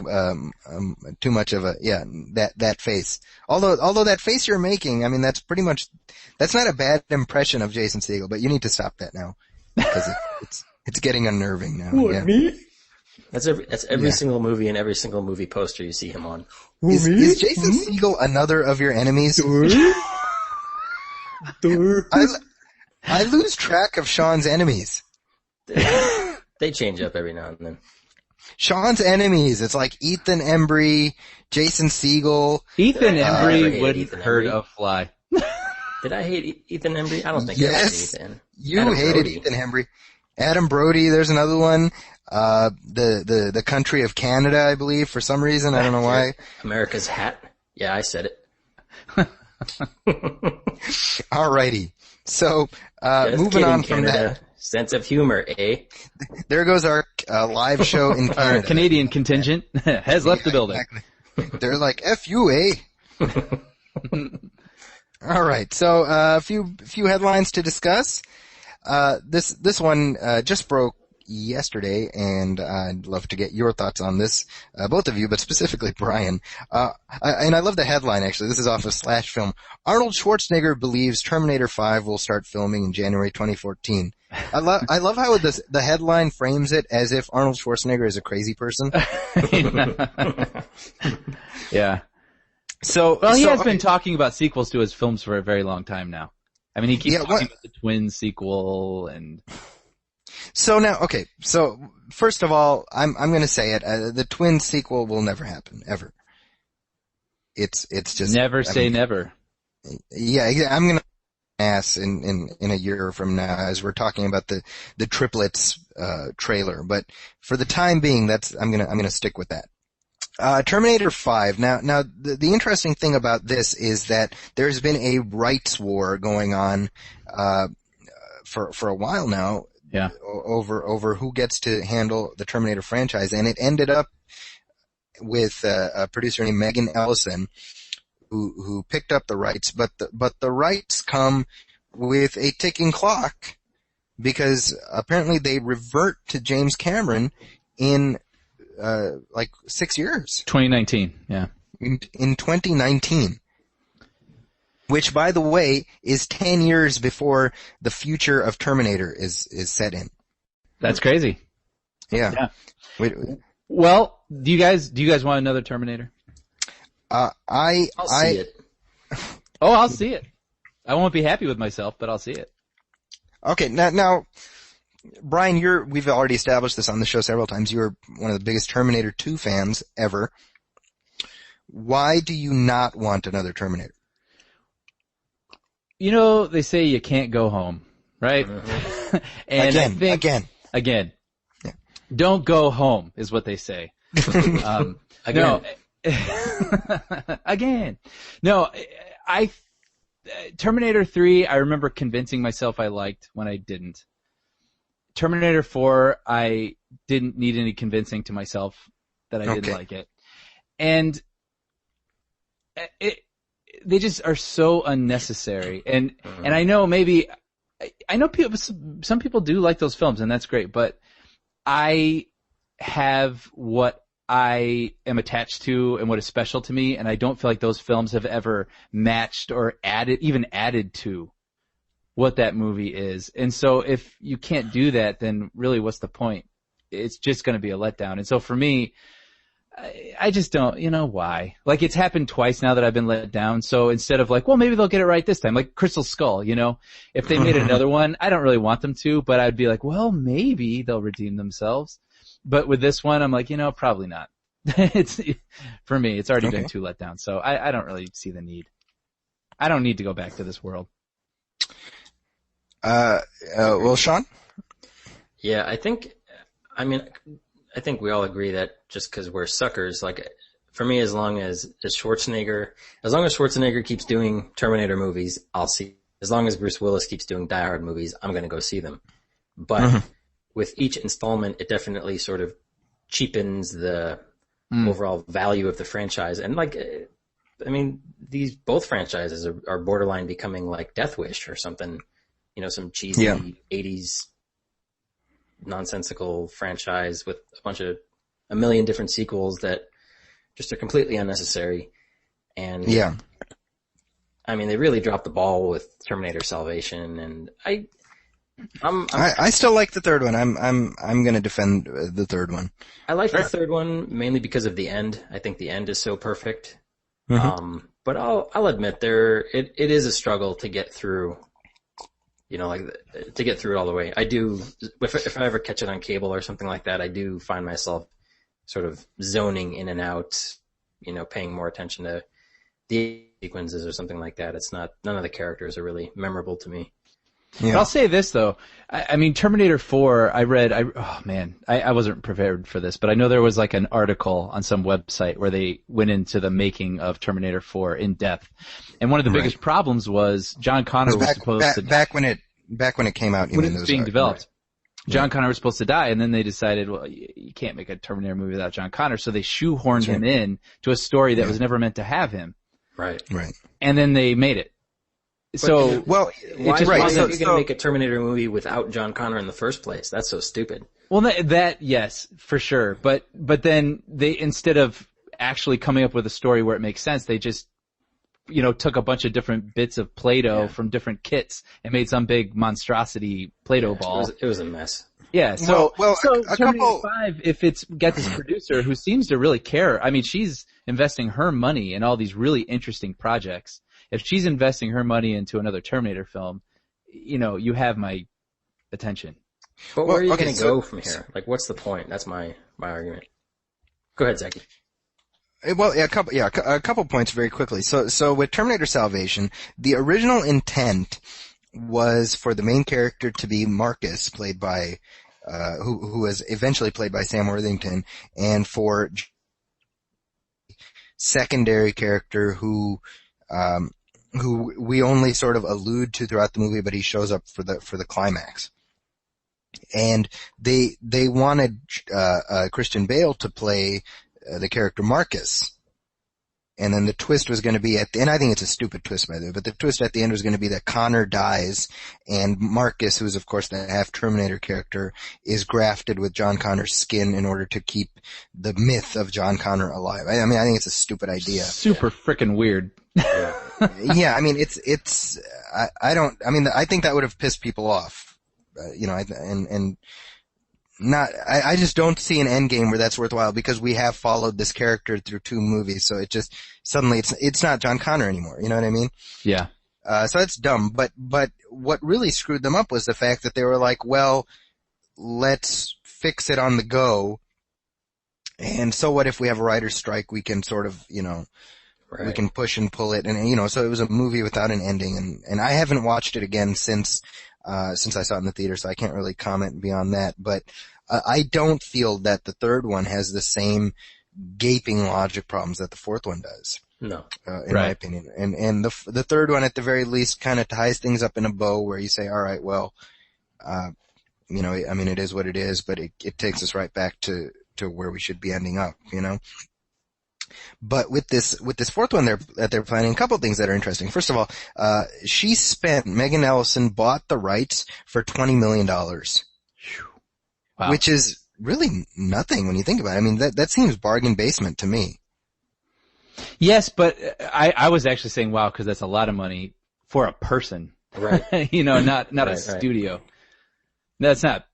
too much of that face. Although that face you're making, I mean, that's not a bad impression of Jason Segel, but you need to stop that now because it's getting unnerving now. What, me? That's every single movie and every single movie poster you see him on. Is Jason Segel another of your enemies? I lose track of Sean's enemies. They change up every now and then. Sean's enemies. It's like Ethan Embry, Jason Segel. Ethan Embry wouldn't hurt a fly. Did I hate Ethan Embry? I don't think Yes. I hated Ethan. You Adam hated Brody. Ethan Embry. Adam Brody, there's another one. The country of Canada, I believe, for some reason. I don't know why. America's Hat. Yeah, I said it. Alrighty. So, Just moving kidding, on from Canada. that. Sense of humor, eh? There goes our live show in Our Canada. Canadian contingent has left the building. Exactly. They're like, F you, eh? Alright, so, a few headlines to discuss. This one, just broke yesterday, and I'd love to get your thoughts on this, both of you, but specifically Brian. And I love the headline, actually. This is off of Slash Film. Arnold Schwarzenegger believes Terminator 5 will start filming in January 2014. I love how the headline frames it as if Arnold Schwarzenegger is a crazy person. Yeah. So, he has been talking about sequels to his films for a very long time now. I mean, he keeps talking about the Twin sequel and... So now, okay, so first of all, I'm gonna say it, the Twin sequel will never happen, ever. It's just... Never say never. Yeah, I'm gonna ass in a year from now as we're talking about the triplets, trailer, but for the time being, I'm gonna stick with that. Terminator 5. Now, the interesting thing about this is that there's been a rights war going on, for a while now. Yeah. Over who gets to handle the Terminator franchise, and it ended up with a producer named Megan Ellison, who picked up the rights, but the rights come with a ticking clock because apparently they revert to James Cameron in like 6 years. 2019, yeah. In 2019. Which, by the way, is 10 years before the future of Terminator is set in. That's crazy. Yeah. Wait. Well, do you guys want another Terminator? I'll see it. Oh, I'll see it. I won't be happy with myself, but I'll see it. Okay, now, Brian, we've already established this on the show several times. You're one of the biggest Terminator 2 fans ever. Why do you not want another Terminator? They say you can't go home, right? Mm-hmm. And again. Yeah. Don't go home is what they say. Again. No, again. No, Terminator 3, I remember convincing myself I liked when I didn't. Terminator 4, I didn't need any convincing to myself that I didn't like it. And they just are so unnecessary. And I know some people do like those films, and that's great, but I have what I am attached to and what is special to me, and I don't feel like those films have ever matched or added to what that movie is. And so if you can't do that, then really what's the point? It's just going to be a letdown. And so for me, I just don't, why? Like, it's happened twice now that I've been let down. So instead of like, well, maybe they'll get it right this time, like Crystal Skull, if they made another one, I don't really want them to, but I'd be like, well, maybe they'll redeem themselves. But with this one, I'm like, probably not. For me, it's already been too let down. So I don't really see the need. I don't need to go back to this world. Well, Sean? Yeah, I think we all agree that just because we're suckers, like, for me, as long as Schwarzenegger keeps doing Terminator movies, I'll see. As long as Bruce Willis keeps doing Die Hard movies, I'm going to go see them. But with each installment, it definitely sort of cheapens the overall value of the franchise. And these both franchises are borderline becoming like Death Wish or something, some cheesy 80s nonsensical franchise with a million different sequels that just are completely unnecessary. And they really dropped the ball with Terminator Salvation, and I still like the third one. I'm going to defend the third one. I like the third one mainly because of the end. I think the end is so perfect. But I'll admit it is a struggle to get through. To get through it all the way. I do, if I ever catch it on cable or something like that, I do find myself sort of zoning in and out, paying more attention to the sequences or something like that. None of the characters are really memorable to me. Yeah. But I'll say this though, Terminator 4, I wasn't prepared for this, but I know there was like an article on some website where they went into the making of Terminator 4 in depth. And one of the biggest problems was John Connor was supposed to back when it came out, when it was being developed. Right. John Connor was supposed to die, and then they decided, well, you can't make a Terminator movie without John Connor, so they shoehorned him in to a story that was never meant to have him. Right. And then they made it. So, why are you going to make a Terminator movie without John Connor in the first place? That's so stupid. Well, that yes, for sure. But then they, instead of actually coming up with a story where it makes sense, they just, took a bunch of different bits of Play-Doh from different kits and made some big monstrosity Play-Doh ball. It was a mess. Yeah. So Terminator 5, if it's got this producer who seems to really care, she's investing her money in all these really interesting projects. If she's investing her money into another Terminator film, you have my attention. But where are you going to go from here? Like, what's the point? That's my argument. Go ahead, Zaki. Well, a couple points very quickly. So with Terminator Salvation, the original intent was for the main character to be Marcus, played by, who was eventually played by Sam Worthington, and for secondary character who we only sort of allude to throughout the movie, but he shows up for the climax. And they wanted Christian Bale to play the character Marcus. And then the twist was going to be and I think it's a stupid twist by the way, but the twist at the end was going to be that Connor dies and Marcus, who's of course the half Terminator character, is grafted with John Connor's skin in order to keep the myth of John Connor alive. I think it's a stupid idea. Super frickin' weird. Yeah, I think that would have pissed people off. I just don't see an end game where that's worthwhile because we have followed this character through 2 movies, so it just suddenly it's not John Connor anymore. You know what I mean? Yeah. So that's dumb. But what really screwed them up was the fact that they were like, well, let's fix it on the go. And so what if we have a writer's strike? We can sort of, we can push and pull it, and so it was a movie without an ending. And I haven't watched it again since I saw it in the theater, so I can't really comment beyond that. But I don't feel that the third one has the same gaping logic problems that the fourth one does. No. In my opinion. And the third one at the very least kind of ties things up in a bow where you say, all right, well, it is what it is, but it takes us right back to where we should be ending up, But with this fourth one that they're planning, a couple of things that are interesting. First of all, Megan Ellison bought the rights for $20 million. Wow. Which is really nothing when you think about it. That seems bargain basement to me. Yes, but I was actually saying wow, because that's a lot of money for a person. Right. Not a Right. studio. That's not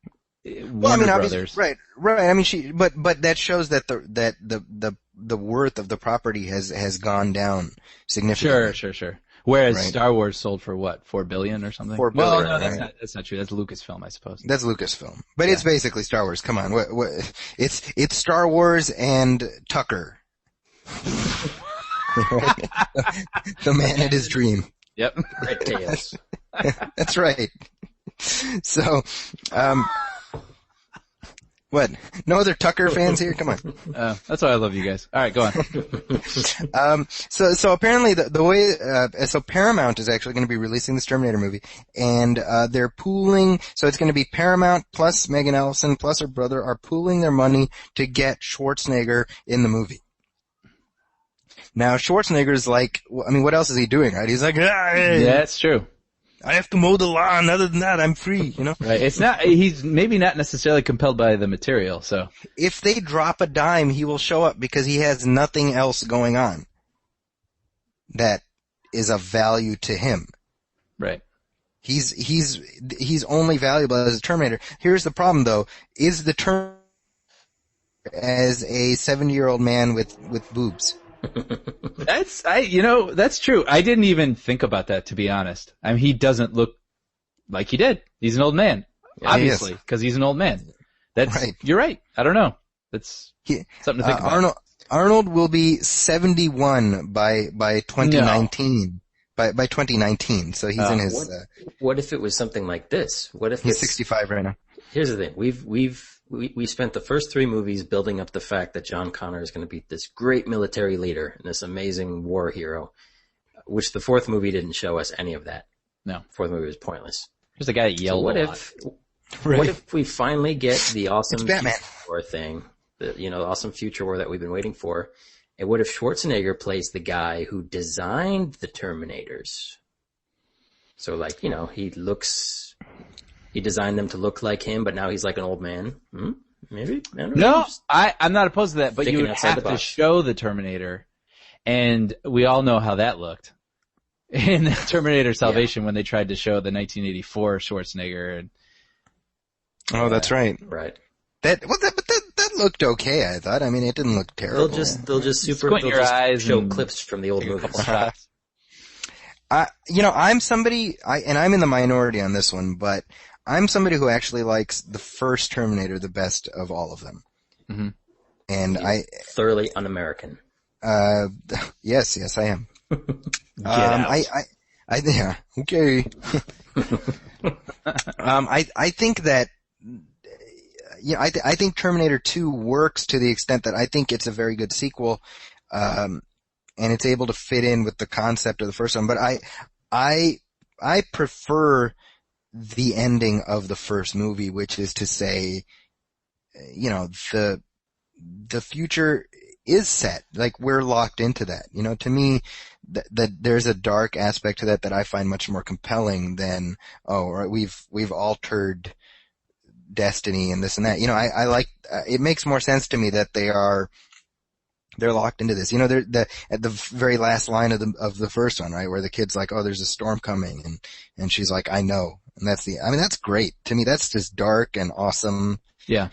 Warner Well, I mean, obviously, Brothers. right. I mean, but that shows that the worth of the property has gone down significantly. Sure. Whereas Right. Star Wars sold for what, $4 billion or something? $4 Well, billion, no, right. that's not true. That's Lucasfilm, I suppose. That's Lucasfilm, but it's basically Star Wars. Come on, it's Star Wars and Tucker, the man at his dream. Yep. Red tails. That's right. So, what? No other Tucker fans here? Come on. That's why I love you guys. All right, go on. So apparently the way, so Paramount is actually going to be releasing this Terminator movie, and, they're pooling, so it's going to be Paramount plus Megan Ellison plus her brother are pooling their money to get Schwarzenegger in the movie. Now Schwarzenegger's like, I mean, what else is he doing, right? He's like, Yeah, that's true. I have to mow the lawn. Other than that, I'm free, Right. He's maybe not necessarily compelled by the material, so. If they drop a dime, he will show up because he has nothing else going on that is of value to him. Right. He's only valuable as a Terminator. Here's the problem though, is the Terminator as a 70-year-old man with boobs. That's true. I didn't even think about that, to be honest. I mean, he doesn't look like he did. He's an old man. Yeah, obviously, because he's an old man. That's right. You're right. I don't know. That's something to think about. Arnold will be 71 by 2019. No. By 2019, so he's in his. What if it was something like this? What if he's 65 right now? Here's the thing: we spent the first 3 movies building up the fact that John Connor is going to be this great military leader and this amazing war hero, which the 4th movie didn't show us any of that. No, 4th movie was pointless. There's a guy that yelled What Right. if we finally get the awesome Batman. war thing, the awesome future war that we've been waiting for? And what if Schwarzenegger plays the guy who designed the Terminators? So he designed them to look like him, but now he's like an old man. Maybe? I don't know. No, I'm not opposed to that, but you would outside have the to box. show the Terminator, and we all know how that looked in Terminator Salvation when they tried to show the 1984 Schwarzenegger. And Oh, that's right. Right. That looked okay, I thought. I mean, it didn't look terrible. They'll just Squint your eyes show and clips from the old take a movies. couple shots. I'm somebody, and I'm in the minority on this one, but I'm somebody who actually likes the first Terminator the best of all of them. Mm-hmm. And Thoroughly un-American. Yes, I am. Get out. Yeah, okay. I think that, I think Terminator 2 works to the extent that I think it's a very good sequel, and it's able to fit in with the concept of the first one, but I prefer the ending of the first movie, which is to say, the future is set. Like, we're locked into that. To me, that there's a dark aspect to that I find much more compelling than, we've altered destiny and this and that. I like, it makes more sense to me that they're locked into this. They're at the very last line of the first one, right? Where the kid's like, oh, there's a storm coming. And she's like, I know. And that's great. To me, that's just dark and awesome. Yeah.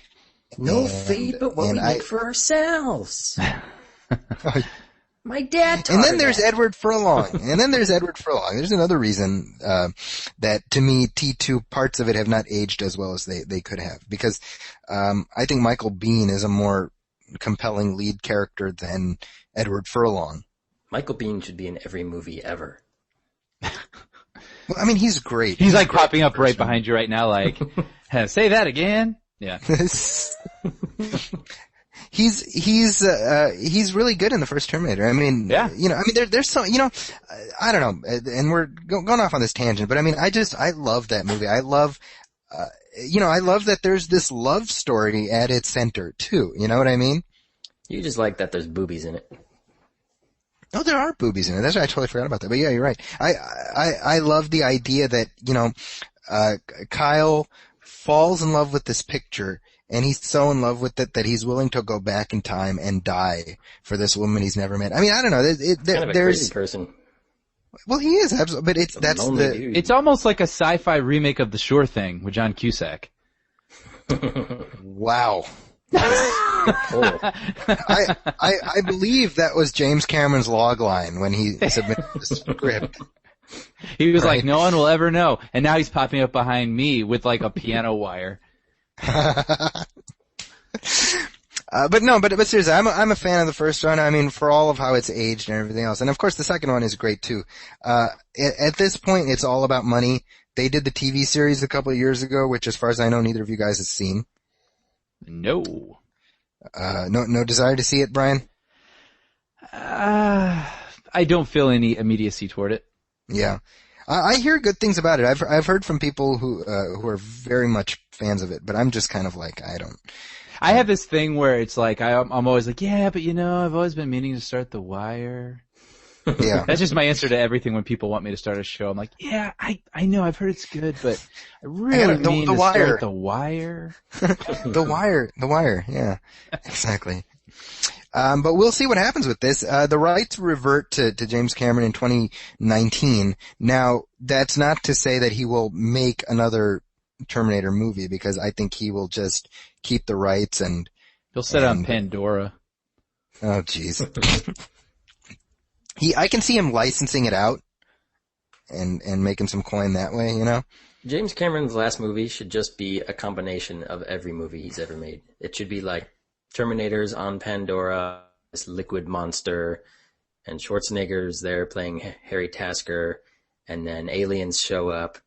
No fate but what we make for ourselves. My dad taught And then her there's that. Edward Furlong. There's another reason, that to me, T2 parts of it have not aged as well as they could have. Because, I think Michael Biehn is a more compelling lead character than Edward Furlong. Michael Biehn should be in every movie ever. Well, I mean, he's great. He's like popping up right behind you right now, like, say that again. Yeah. He's really good in the first Terminator. I mean, yeah. There's so, I don't know, and we're going off on this tangent, but I mean, I love that movie. I love that there's this love story at its center too. You know what I mean? You just like that there's boobies in it. Oh, there are boobies in it. That's right. I totally forgot about that. But yeah, you're right. I love the idea that, Kyle falls in love with this picture, and he's so in love with it that he's willing to go back in time and die for this woman he's never met. I mean, I don't know. Kind of a crazy person. Well, he is absolutely, but that's lonely the. dude. It's almost like a sci-fi remake of The Sure Thing with John Cusack. Wow. Oh. I believe that was James Cameron's log line when he submitted the script. He was Right. like, no one will ever know. And now he's popping up behind me with like a piano wire. But seriously, I'm a fan of the first one. I mean, for all of how it's aged and everything else. And of course the second one is great too. At this point, it's all about money. They did the TV series a couple of years ago, which as far as I know, neither of you guys has seen. No. No desire to see it, Brian? I don't feel any immediacy toward it. Yeah. I hear good things about it. I've heard from people who are very much fans of it, but I'm just kind of like, I don't. I have this thing where it's like, I'm always like, yeah, but I've always been meaning to start The Wire. Yeah. That's just my answer to everything when people want me to start a show. I'm like, yeah, I know, I've heard it's good, but I really mean to start The Wire. The Wire, yeah. Exactly. But we'll see what happens with this. The rights revert to James Cameron in 2019. Now, that's not to say that he will make another Terminator movie, because I think he will just keep the rights and... He'll set on Pandora. Oh, jeez. I can see him licensing it out and making some coin that way, James Cameron's last movie should just be a combination of every movie he's ever made. It should be like Terminator's on Pandora, this liquid monster, and Schwarzenegger's there playing Harry Tasker, and then aliens show up,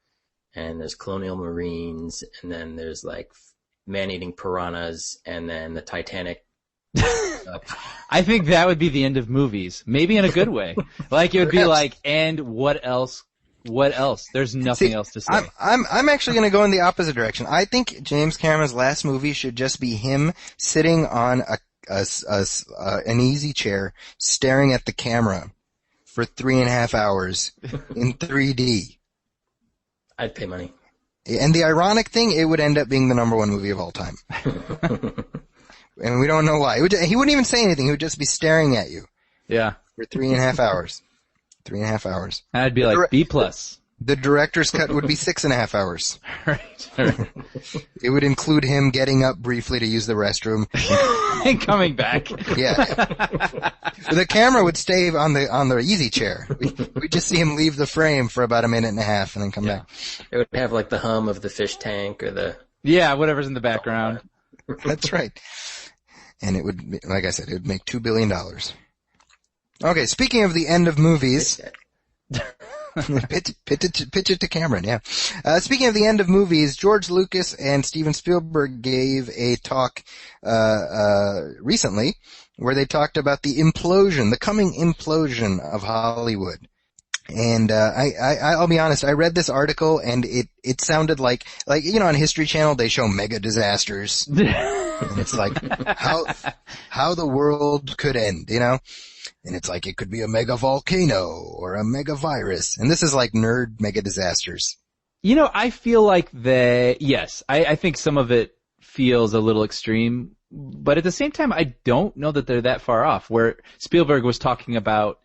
and there's colonial marines, and then there's like man-eating piranhas, and then the Titanic. I think that would be the end of movies. Maybe in a good way. Like, it would be like, and what else? What else? There's nothing else to say. I'm actually going to go in the opposite direction. I think James Cameron's last movie should just be him sitting on an easy chair, staring at the camera for 3.5 hours in 3D. I'd pay money. And the ironic thing, it would end up being the #1 movie of all time. And we don't know why. He wouldn't even say anything. He would just be staring at you. Yeah. For 3.5 hours. 3.5 hours. I'd be like, B+. The director's cut would be 6.5 hours. Right. It would include him getting up briefly to use the restroom. And coming back. Yeah. The camera would stay on the easy chair. We just see him leave the frame for about 1.5 minutes and then come back. It would have like the hum of the fish tank or the... Yeah, whatever's in the background. That's right. And it would, like I said, it would make $2 billion. Okay, speaking of the end of movies... pitch it to Cameron, yeah. Speaking of the end of movies, George Lucas and Steven Spielberg gave a talk recently where they talked about the coming implosion of Hollywood. And I'll be honest, I read this article and it sounded like on History Channel they show mega disasters. And it's like how the world could end, And it's like it could be a mega volcano or a mega virus. And this is like nerd mega disasters. I feel like yes, I think some of it feels a little extreme, but at the same time, I don't know that they're that far off. Where Spielberg was talking about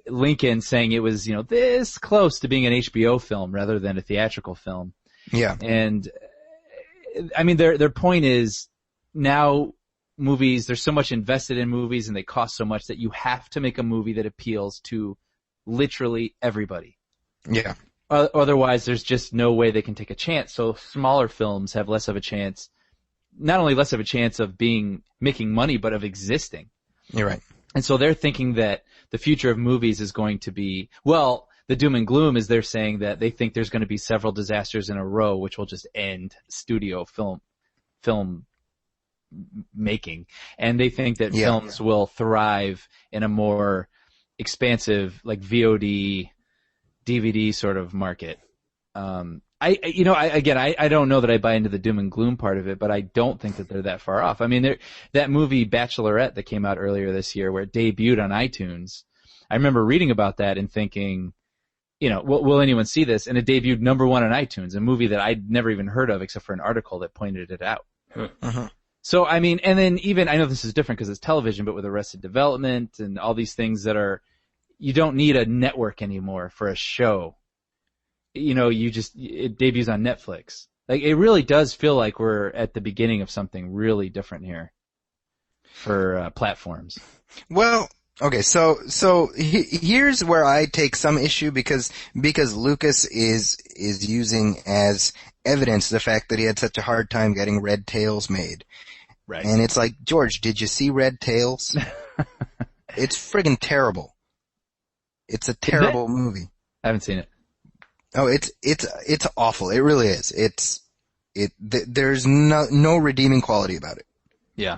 Lincoln saying it was, this close to being an HBO film rather than a theatrical film. Yeah. And I mean, their point is now movies, there's so much invested in movies and they cost so much that you have to make a movie that appeals to literally everybody. Yeah. Otherwise, there's just no way they can take a chance. So smaller films have less of a chance, not only less of a chance of making money, but of existing. You're right. And so they're thinking that the future of movies is going to be, the doom and gloom is they're saying that they think there's going to be several disasters in a row, which will just end studio film making. And they think that films will thrive in a more expansive, like VOD, DVD sort of market. I don't know that I buy into the doom and gloom part of it, but I don't think that they're that far off. I mean, that movie Bachelorette that came out earlier this year where it debuted on iTunes, I remember reading about that and thinking, will anyone see this? And it debuted #1 on iTunes, a movie that I'd never even heard of except for an article that pointed it out. Uh-huh. So, I mean, and then even, I know this is different because it's television, but with Arrested Development and all these things that are, you don't need a network anymore for a show. You know, it debuts on Netflix. Like, it really does feel like we're at the beginning of something really different here for platforms. Well, okay, so here's where I take some issue because Lucas is using as evidence the fact that he had such a hard time getting Red Tails made. Right. And it's like, George, did you see Red Tails? It's friggin' terrible. It's a terrible movie. I haven't seen it. Oh, it's awful. It really is. There's no redeeming quality about it. Yeah.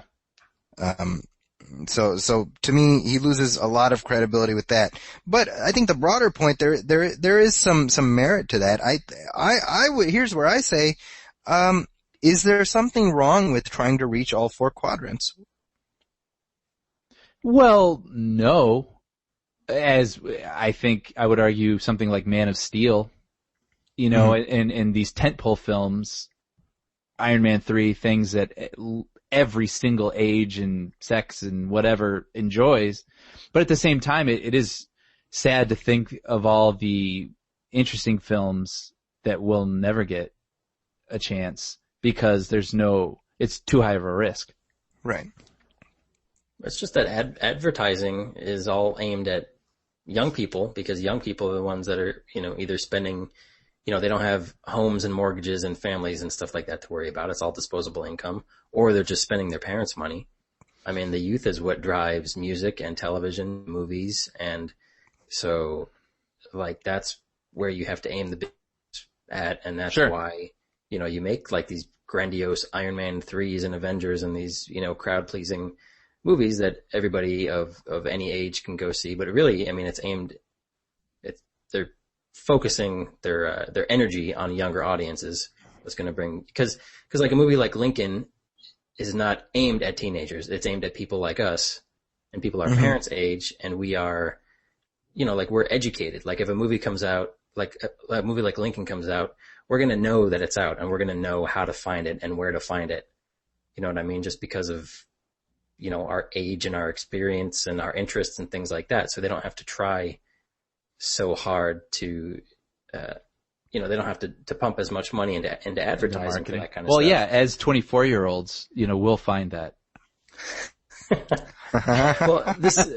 So to me, he loses a lot of credibility with that. But I think the broader point there is some merit to that. I would, here's where I say, is there something wrong with trying to reach all four quadrants? Well, no. As I think I would argue something like Man of Steel, you know, and these tentpole films, Iron Man 3, things that every single age and sex and whatever enjoys. But at the same time, it is sad to think of all the interesting films that will never get a chance because it's too high of a risk. Right. It's just that advertising is all aimed at young people because young people are the ones that are, you know, either spending, you know, they don't have homes and mortgages and families and stuff like that to worry about. It's all disposable income, or they're just spending their parents' money. I mean, the youth is what drives music and television, movies. And so like, that's where you have to aim the business at. And that's why, you know, you make like these grandiose Iron Man 3s and Avengers and these, you know, crowd pleasing movies that everybody of any age can go see. But really, I mean, they're focusing their energy on younger audiences. That's going to bring, because like a movie like Lincoln is not aimed at teenagers. It's aimed at people like us and people our parents' age. And we are, you know, like we're educated. Like if a movie comes out, like a movie like Lincoln comes out, we're going to know that it's out and we're going to know how to find it and where to find it. You know what I mean? Just because of, you know, our age and our experience and our interests and things like that. So they don't have to try so hard to, you know, they don't have to pump as much money into advertising for that kind of stuff. Well, yeah, as 24-year-olds, you know, we'll find that. Well, this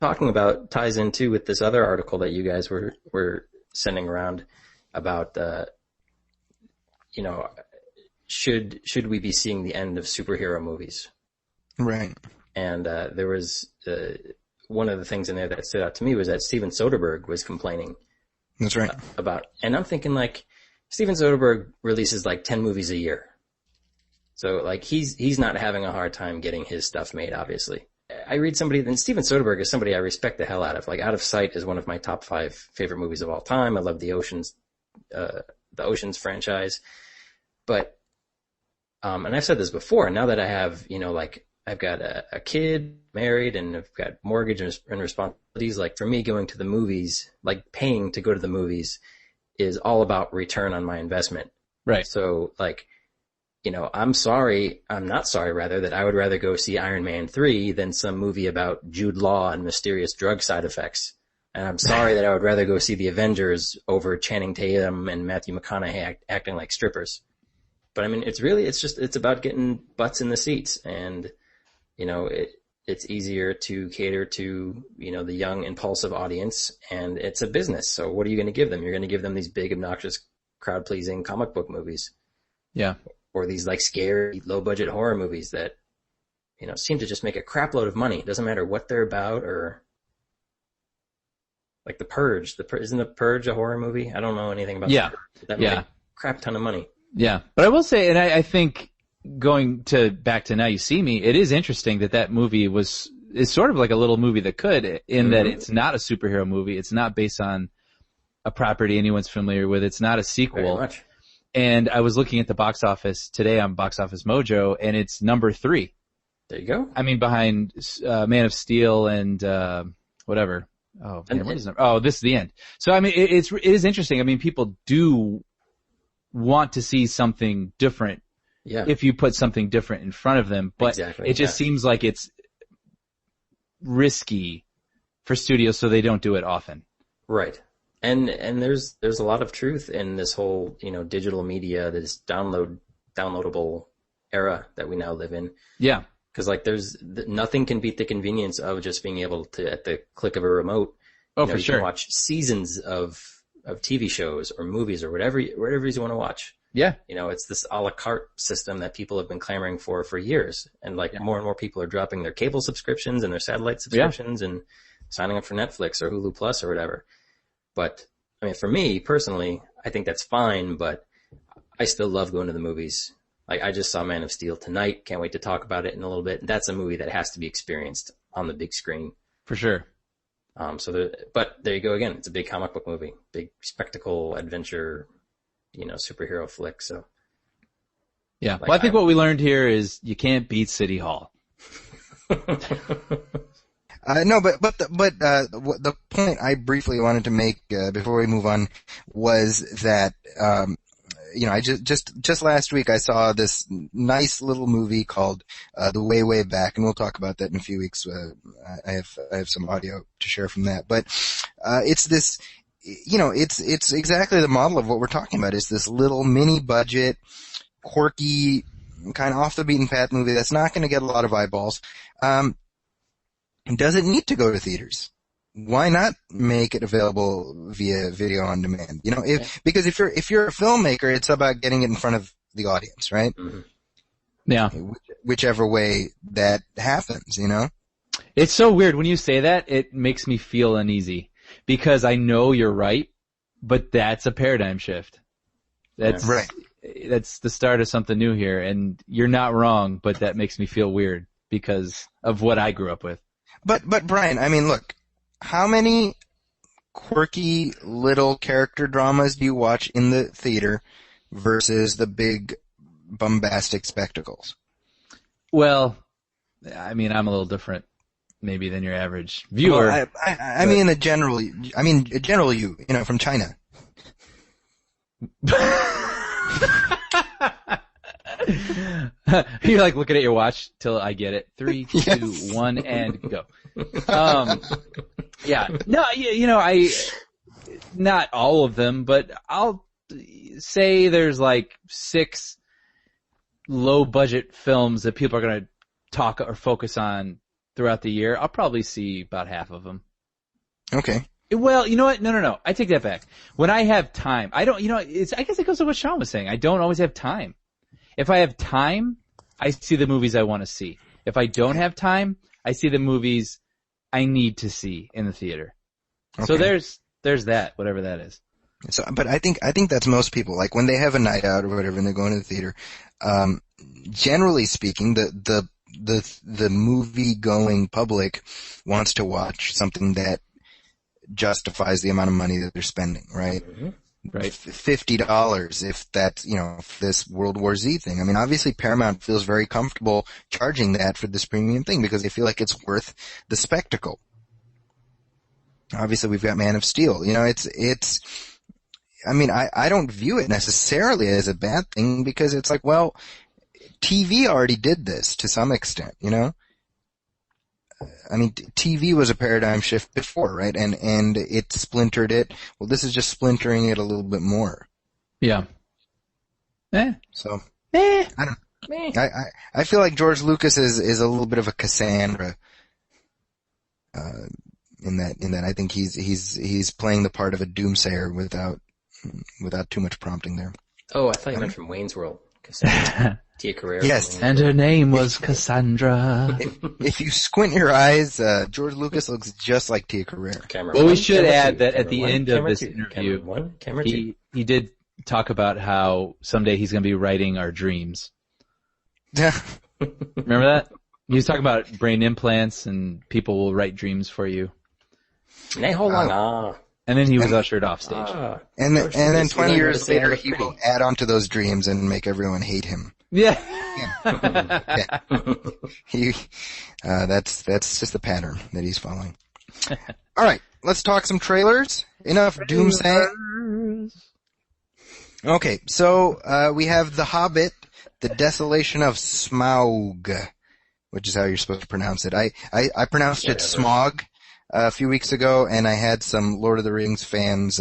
talking about ties in too with this other article that you guys were sending around about, you know, should we be seeing the end of superhero movies? Right. And there was one of the things in there that stood out to me was that Steven Soderbergh was complaining. That's right. About, and I'm thinking like Steven Soderbergh releases like 10 movies a year. So like he's not having a hard time getting his stuff made, obviously. I read somebody, then Steven Soderbergh is somebody I respect the hell out of. Like Out of Sight is one of my top 5 favorite movies of all time. I love the Oceans franchise. But, and I've said this before, now that I have, you know, like I've got a kid, married, and I've got mortgage and responsibilities. Like for me, going to the movies, like paying to go to the movies is all about return on my investment. Right. So like, you know, I'm not sorry that I would rather go see Iron Man 3 than some movie about Jude Law and mysterious drug side effects. And I'm sorry that I would rather go see the Avengers over Channing Tatum and Matthew McConaughey acting like strippers. But I mean, it's about getting butts in the seats, and, you know, it's easier to cater to, you know, the young, impulsive audience, and it's a business. So what are you going to give them? You're going to give them these big, obnoxious, crowd-pleasing comic book movies. Yeah. Or these like scary, low-budget horror movies that, you know, seem to just make a crap load of money. It doesn't matter what they're about, or like The Purge. Isn't The Purge a horror movie? I don't know anything about that. That made a crap ton of money. Yeah. But I will say, and I think going back to Now You See Me, it is interesting that movie is sort of like a little movie that could, in that it's not a superhero movie. It's not based on a property anyone's familiar with. It's not a sequel. Very much. And I was looking at the box office today on Box Office Mojo, and it's number 3. There you go. I mean, behind Man of Steel and whatever. Oh, man, what is it? Oh, This is the End. So I mean, it is interesting. I mean, people do want to see something different. Yeah. If you put something different in front of them, but exactly, it just seems like it's risky for studios so they don't do it often. Right. And there's a lot of truth in this whole, digital media, this downloadable era that we now live in. Yeah. Cause like nothing can beat the convenience of just being able to, at the click of a remote, Oh, for you sure. can watch seasons of TV shows or movies or whatever you want to watch. Yeah. It's this a la carte system that people have been clamoring for years. And more and more people are dropping their cable subscriptions and their satellite subscriptions and signing up for Netflix or Hulu Plus or whatever. But I mean, for me personally, I think that's fine, but I still love going to the movies. Like I just saw Man of Steel tonight. Can't wait to talk about it in a little bit. That's a movie that has to be experienced on the big screen. For sure. But there you go again. It's a big comic book movie, big spectacle, adventure, superhero flick. So. Yeah. Well, I think what we learned here is you can't beat City Hall. No, but the point I briefly wanted to make before we move on was that I just last week I saw this nice little movie called The Way Back, and we'll talk about that in a few weeks. I have some audio to share from that, but it's this, it's exactly the model of what we're talking about. It's this little mini budget, quirky, kind of off the beaten path movie that's not going to get a lot of eyeballs. Does it need to go to theaters? Why not make it available via video on demand? Because if you're a filmmaker, it's about getting it in front of the audience, right? Mm-hmm. Yeah. Whichever way that happens, It's so weird when you say that. It makes me feel uneasy because I know you're right, but that's a paradigm shift. That's right. That's the start of something new here, and you're not wrong, but that makes me feel weird because of what I grew up with. But Brian, I mean, look, how many quirky little character dramas do you watch in the theater versus the big bombastic spectacles? Well, I mean, I'm a little different maybe than your average viewer. Well, I mean, a general you, from China. You're like looking at your watch till I get it. 3, 2, 1, and go. Yeah. No, I not all of them, but I'll say there's like 6 low budget films that people are going to talk or focus on throughout the year. I'll probably see about half of them. Okay. Well, you know what? No. I take that back. When I have time, I don't, I guess it goes to what Sean was saying. I don't always have time. If I have time, I see the movies I want to see. If I don't have time, I see the movies I need to see in the theater. Okay. So there's that, whatever that is. So, but I think that's most people. Like when they have a night out or whatever and they're going to the theater, generally speaking, the movie going public wants to watch something that justifies the amount of money that they're spending, right? Mm-hmm. Right. $50 if that's, this World War Z thing. I mean, obviously Paramount feels very comfortable charging that for this premium thing because they feel like it's worth the spectacle. Obviously we've got Man of Steel. I mean, I don't view it necessarily as a bad thing because it's like, well, TV already did this to some extent, I mean, TV was a paradigm shift before, right? And it splintered it. Well, this is just splintering it a little bit more. Yeah. So, I don't. I feel like George Lucas is a little bit of a Cassandra. In that I think he's playing the part of a doomsayer without too much prompting there. Oh, I thought you meant from Wayne's World. Cassandra. Tia Carrere. Yes. And her name was Cassandra. If you squint your eyes, George Lucas looks just like Tia Carrere. Well, we should add that at the end of this interview, he did talk about how someday he's going to be writing our dreams. Remember that? He was talking about brain implants and people will write dreams for you. And then he was ushered off stage. And then 20 years later, he will add on to those dreams and make everyone hate him. Yeah. That's just the pattern that he's following. All right, let's talk some trailers. Enough doomsaying. Okay, so we have The Hobbit, The Desolation of Smaug, which is how you're supposed to pronounce it. I pronounced it Smaug. a few weeks ago, and I had some Lord of the Rings fans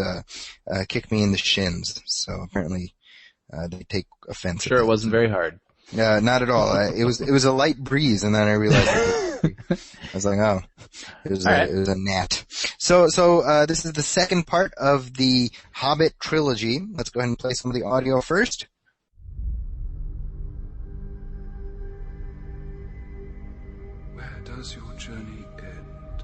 kick me in the shins. So apparently they take offense. Sure, it wasn't very hard. Not at all. It was a light breeze, and then I realized I was like, oh, it was a gnat. So this is the second part of the Hobbit trilogy. Let's go ahead and play some of the audio first. Where does your journey end?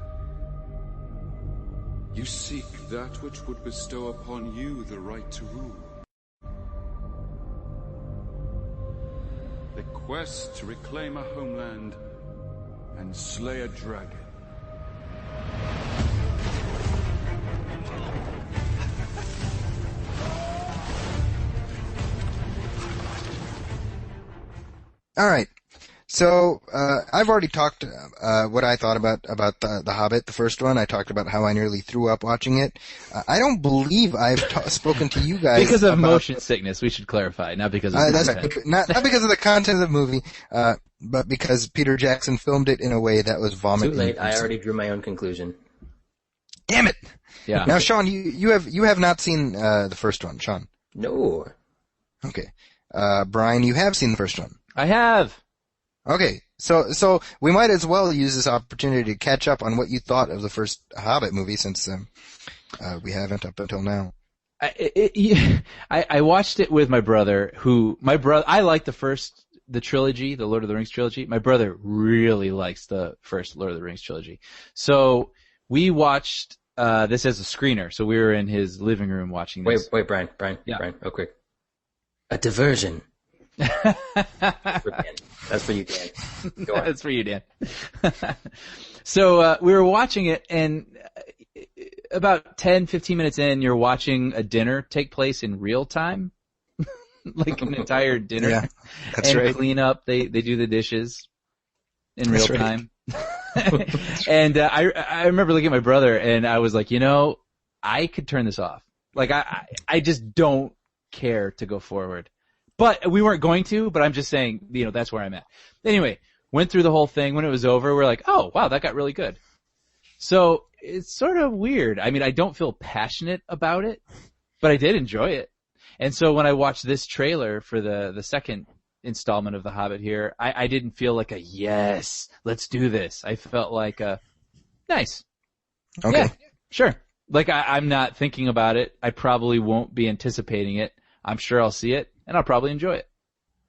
You seek that which would bestow upon you the right to rule. The quest to reclaim a homeland and slay a dragon. All right. So I've already talked what I thought about the Hobbit, the first one. I talked about how I nearly threw up watching it. I don't believe I've spoken to you guys because of motion sickness. We should clarify, not because of the content. Not because of the content of the movie, but because Peter Jackson filmed it in a way that was vomiting. Too late. I already drew my own conclusion. Damn it! Yeah. Now, Sean, you have not seen the first one, Sean. No. Okay. Brian, you have seen the first one. I have. Okay, so we might as well use this opportunity to catch up on what you thought of the first Hobbit movie, since we haven't up until now. I watched it with my brother. I like the trilogy, the Lord of the Rings trilogy. My brother really likes the first Lord of the Rings trilogy. So we watched this as a screener. So we were in his living room watching this. Wait, Brian, Yeah. Brian, real quick. A diversion. That's for you, Dan. Go on. That's for you, Dan. So we were watching it, and about 10, 15 minutes in, you're watching a dinner take place in real time, like an entire dinner. Yeah, that's and right. Clean up. They do the dishes in That's real right. time. And I remember looking at my brother, and I was like, I could turn this off. Like I just don't care to go forward. But we weren't going to, but I'm just saying, that's where I'm at. Anyway, went through the whole thing. When it was over, we're like, oh, wow, that got really good. So it's sort of weird. I mean, I don't feel passionate about it, but I did enjoy it. And so when I watched this trailer for the second installment of The Hobbit here, I didn't feel like a yes, let's do this. I felt like a nice. Okay. Yeah, sure. Like I'm not thinking about it. I probably won't be anticipating it. I'm sure I'll see it, and I'll probably enjoy it.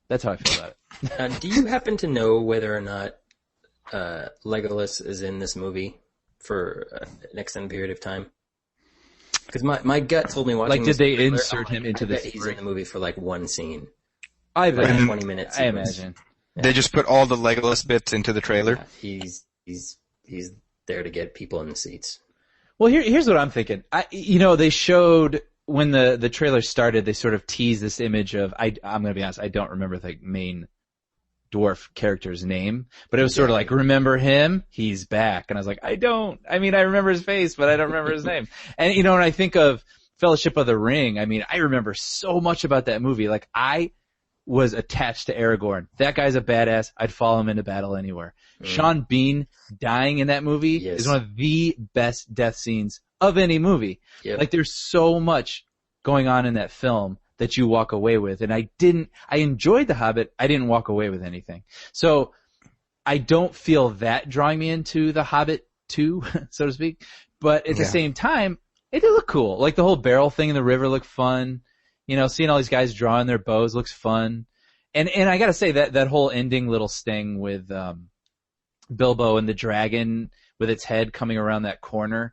That's how I feel about it. Do you happen to know whether or not Legolas is in this movie for an extended period of time? Because my gut told me watching. Like, did they trailer, insert him into this? He's in the movie for like one scene. I Like imagine. 20 minutes. I imagine. They just put all the Legolas bits into the trailer. Yeah, he's there to get people in the seats. Well, here's what I'm thinking. They showed when the trailer started, they sort of teased this image of I'm going to be honest, I don't remember the main dwarf character's name, but it was sort of like, remember him? He's back. And I was like, I remember his face, but I don't remember his name. And when I think of Fellowship of the Ring, I remember so much about that movie. Like, I was attached to Aragorn. That guy's a badass. I'd follow him into battle anywhere. Sean Bean dying in that movie is one of the best death scenes of any movie. Yep. Like, there's so much going on in that film that you walk away with. And I enjoyed The Hobbit. I didn't walk away with anything. So I don't feel that drawing me into The Hobbit 2, so to speak. But at the same time, it did look cool. Like, the whole barrel thing in the river looked fun. Seeing all these guys drawing their bows looks fun. And I gotta say that whole ending little sting with, Bilbo and the dragon with its head coming around that corner.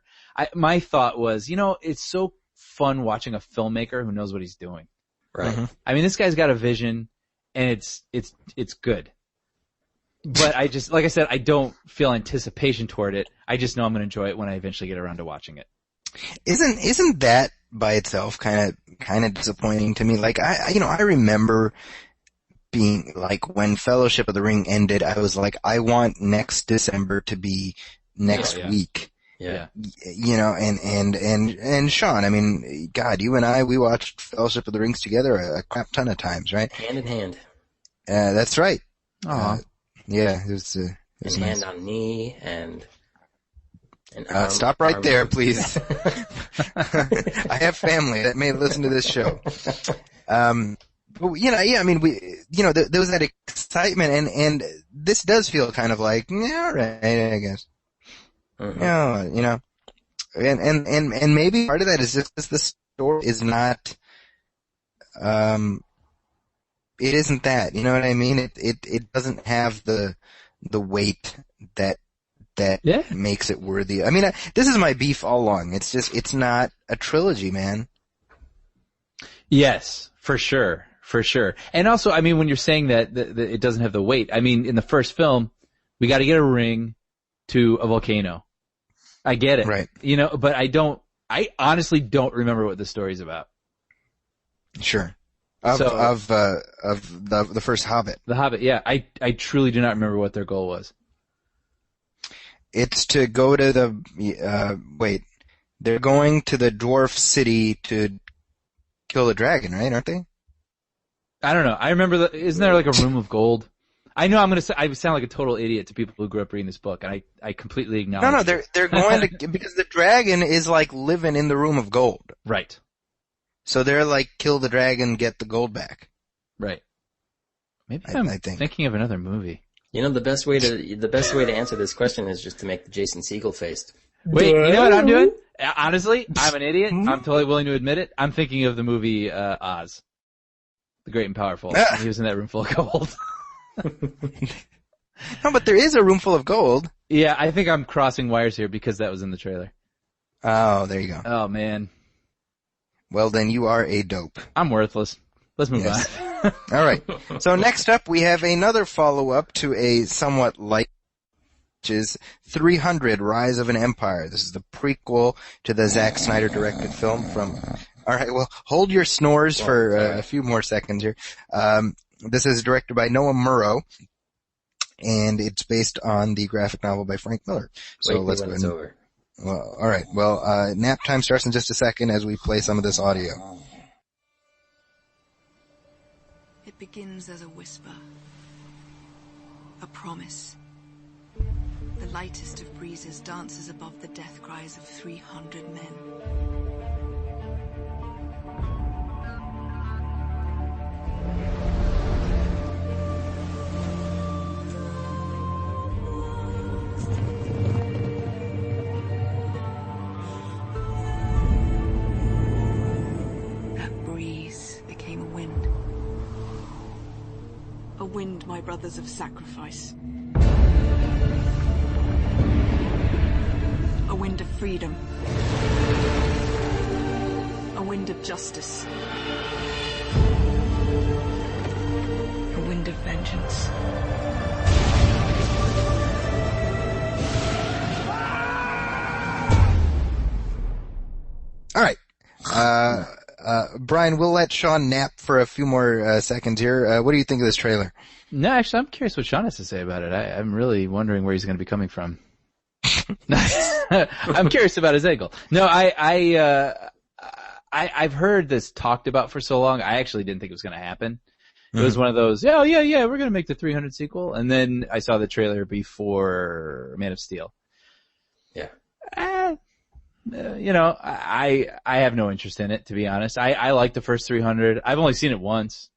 My thought was, it's so fun watching a filmmaker who knows what he's doing. Right. Mm-hmm. This guy's got a vision, and it's good. But I just, like I said, I don't feel anticipation toward it. I just know I'm going to enjoy it when I eventually get around to watching it. Isn't that by itself kind of disappointing to me? Like, I remember being like, when Fellowship of the Ring ended, I was like, I want next December to be next week. Yeah. And Sean, God, you and I, we watched Fellowship of the Rings together a crap ton of times, right? Hand in hand. That's right. Aw. Yeah, it was And nice. hand on knee, and Stop right there, please. I have family that may listen to this show. But, I mean, there was that excitement, and this does feel kind of like, yeah, all right, I guess. Mm-hmm. And maybe part of that is just the story is not, it isn't that, you know what I mean? It doesn't have the weight that makes it worthy. I mean, this is my beef all along. It's not a trilogy, man. Yes, for sure. For sure. And also, I mean, when you're saying that it doesn't have the weight, I mean, in the first film, we got to get a ring to a volcano. I get it. Right. But I honestly don't remember what the story's about. Sure. Of the first Hobbit. The Hobbit, yeah. I truly do not remember what their goal was. It's to go to they're going to the dwarf city to kill the dragon, right? Aren't they? I don't know. I remember isn't there like a room of gold? I know I sound like a total idiot to people who grew up reading this book, and I completely acknowledge No, they're going to, because the dragon is like living in the room of gold. Right. So they're like, kill the dragon, get the gold back. Right. Maybe I'm thinking of another movie. The best way to answer this question is just to make the Jason Segel face. Wait, you know what I'm doing? Honestly, I'm an idiot. I'm totally willing to admit it. I'm thinking of the movie Oz. The Great and Powerful. He was in that room full of gold. No, but there is a room full of gold. Yeah, I think I'm crossing wires here because that was in the trailer. Oh, there you go. Oh, man. Well, then you are a dope. I'm worthless. Let's move on. All right. So next up, we have another follow-up to a somewhat light, which is 300: Rise of an Empire. This is the prequel to the Zack Snyder directed film from... All right, well, hold your snores for a few more seconds here. This is directed by Noah Murrow, and it's based on the graphic novel by Frank Miller. So let's go ahead. Over. Well, all right. Well, nap time starts in just a second as we play some of this audio. It begins as a whisper, a promise. The lightest of breezes dances above the death cries of 300 men. A wind, my brothers, of sacrifice. A wind of freedom. A wind of justice. A wind of vengeance. All right. Brian, we'll let Sean nap for a few more seconds here. What do you think of this trailer? No, actually, I'm curious what Sean has to say about it. I'm really wondering where he's going to be coming from. I'm curious about his angle. No, I've heard this talked about for so long. I actually didn't think it was going to happen. It was one of those, yeah, we're going to make the 300 sequel. And then I saw the trailer before Man of Steel. Yeah. I have no interest in it, to be honest. I like the first 300. I've only seen it once,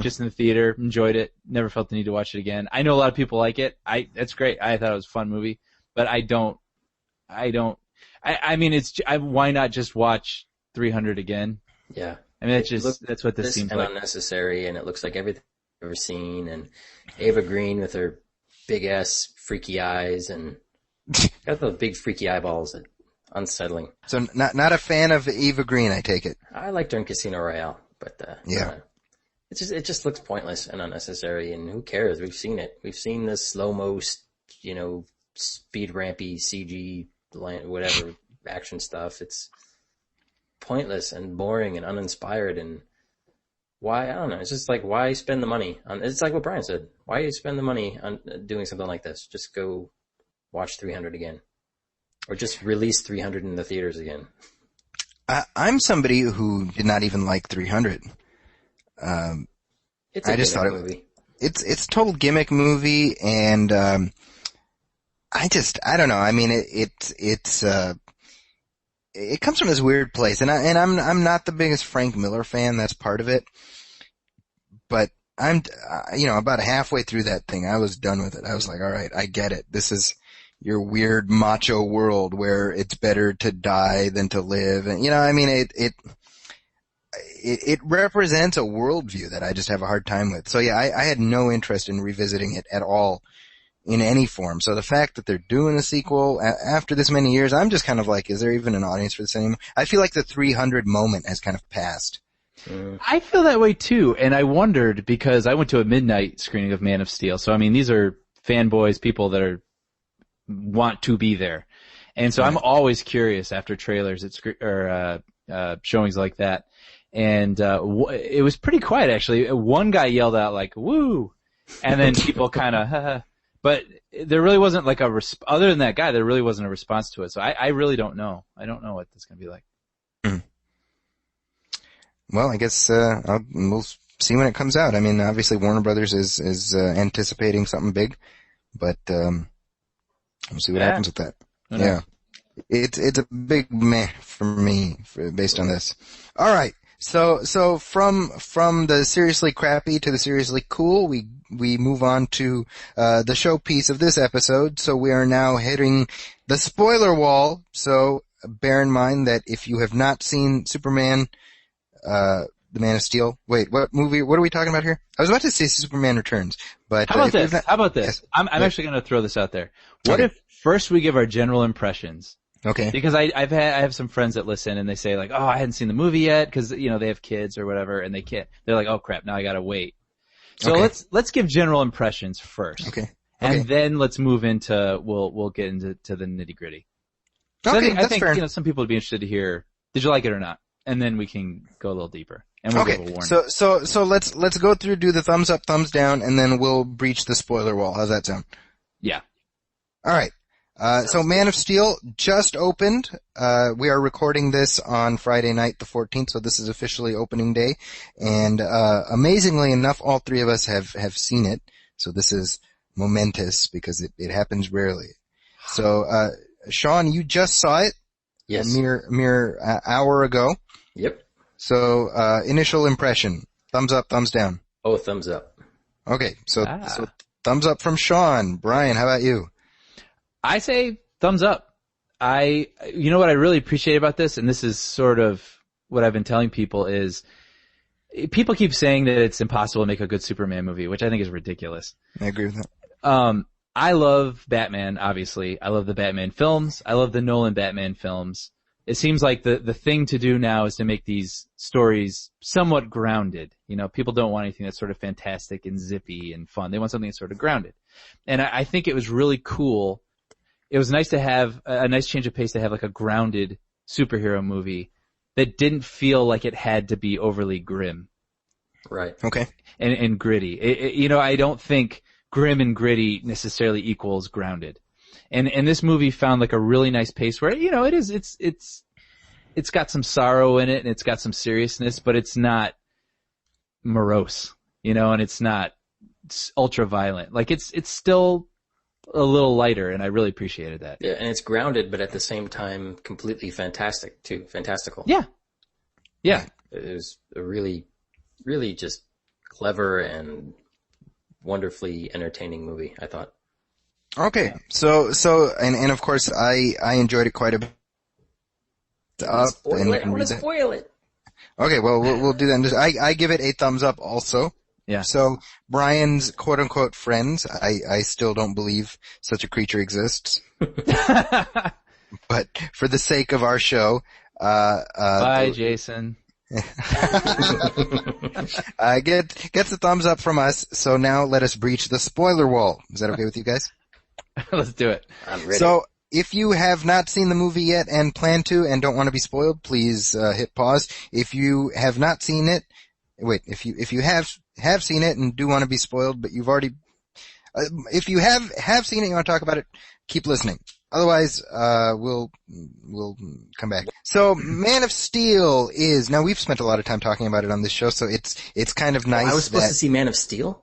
just in the theater, enjoyed it, never felt the need to watch it again. I know a lot of people like it. That's great. I thought it was a fun movie, but I mean, why not just watch 300 again? Yeah. I mean, that's what this seems like. Unnecessary, and it looks like everything I've ever seen, and Ava Green with her big ass freaky eyes, and got those big freaky eyeballs that unsettling. So not a fan of Eva Green, I take it. I liked her in Casino Royale, but yeah, it just looks pointless and unnecessary. And who cares? We've seen it. We've seen this slow-mo, speed rampy CG, whatever action stuff. It's pointless and boring and uninspired. And why? I don't know. It's just like, why spend the money on? It's like what Brian said. Why you spend the money on doing something like this? Just go watch 300 again. Or just release 300 in the theaters again. I'm somebody who did not even like 300. It's a I just thought movie. It's a total gimmick movie, and I don't know. I mean, it comes from this weird place, and I'm not the biggest Frank Miller fan. That's part of it. But I'm, about halfway through that thing, I was done with it. I was like, all right, I get it. This is your weird macho world where it's better to die than to live. And, I mean, it represents a worldview that I just have a hard time with. So yeah, I had no interest in revisiting it at all in any form. So the fact that they're doing a sequel after this many years, I'm just kind of like, is there even an audience for this anymore? I feel like the 300 moment has kind of passed. I feel that way too, and I wondered because I went to a midnight screening of Man of Steel. So I mean, these are fanboys, people that want to be there, and so I'm always curious after trailers or showings like that. And it was pretty quiet actually. One guy yelled out like "woo," and then people kind of, but there really wasn't like other than that guy, there really wasn't a response to it. So I really don't know. I don't know what this is going to be like. Well, I guess we'll see when it comes out. I mean, obviously Warner Brothers is anticipating something big, but we'll see what happens with that. Yeah, it's a big meh for me based on this. All right, so from the seriously crappy to the seriously cool, we move on to the showpiece of this episode. So we are now hitting the spoiler wall. So bear in mind that if you have not seen Superman. The Man of Steel. Wait, what movie? What are we talking about here? I was about to say Superman Returns, but how about this? How about this? Yes. I'm actually going to throw this out there. What if first we give our general impressions? Okay. Because I have some friends that listen and they say like, oh, I hadn't seen the movie yet because they have kids or whatever and they can't. They're like, oh crap, now I got to wait. So let's give general impressions first. Okay. And then let's move into we'll get into the nitty gritty. Okay, I that's think fair. some people would be interested to hear, did you like it or not? And then we can go a little deeper. And we'll give a warning. So let's go through, do the thumbs up, thumbs down, and then we'll breach the spoiler wall. How's that sound? Yeah. All right. So Man of Steel just opened. We are recording this on Friday night, the 14th, so this is officially opening day. And amazingly enough, all three of us have seen it. So this is momentous because it happens rarely. So Sean, you just saw it. Yes. A mere hour ago. Yep. So, initial impression. Thumbs up, thumbs down. Oh, thumbs up. Okay. So thumbs up from Sean. Brian, how about you? I say thumbs up. You know what I really appreciate about this, and this is sort of what I've been telling people is, people keep saying that it's impossible to make a good Superman movie, which I think is ridiculous. I agree with that. I love Batman, obviously. I love the Batman films. I love the Nolan Batman films. It seems like the thing to do now is to make these stories somewhat grounded. People don't want anything that's sort of fantastic and zippy and fun. They want something that's sort of grounded. And I think it was really cool. It was nice to have a nice change of pace to have like a grounded superhero movie that didn't feel like it had to be overly grim. Right. Okay. And gritty. I don't think grim and gritty necessarily equals grounded. And this movie found like a really nice pace where, it's got some sorrow in it and it's got some seriousness, but it's not morose, and it's not ultra violent. Like it's still a little lighter, and I really appreciated that. Yeah, and it's grounded, but at the same time completely fantastic too. Fantastical. Yeah. Yeah. It was a really, really just clever and wonderfully entertaining movie, I thought. Okay. So, and of course I enjoyed it quite a bit. I want to spoil it. Okay, well, we'll do that. I give it a thumbs up also. Yeah. So, Brian's quote unquote friends, I still don't believe such a creature exists. But for the sake of our show, bye, Jason. Gets a thumbs up from us. So now let us breach the spoiler wall. Is that okay with you guys? Let's do it. I'm ready. So, if you have not seen the movie yet and plan to and don't want to be spoiled, please hit pause. If you have not seen it, if you have seen it and do want to be spoiled, but you've already, if you have seen it and you want to talk about it, keep listening. Otherwise, we'll come back. So, Man of Steel is, now we've spent a lot of time talking about it on this show, so it's kind of nice. I was supposed to see Man of Steel?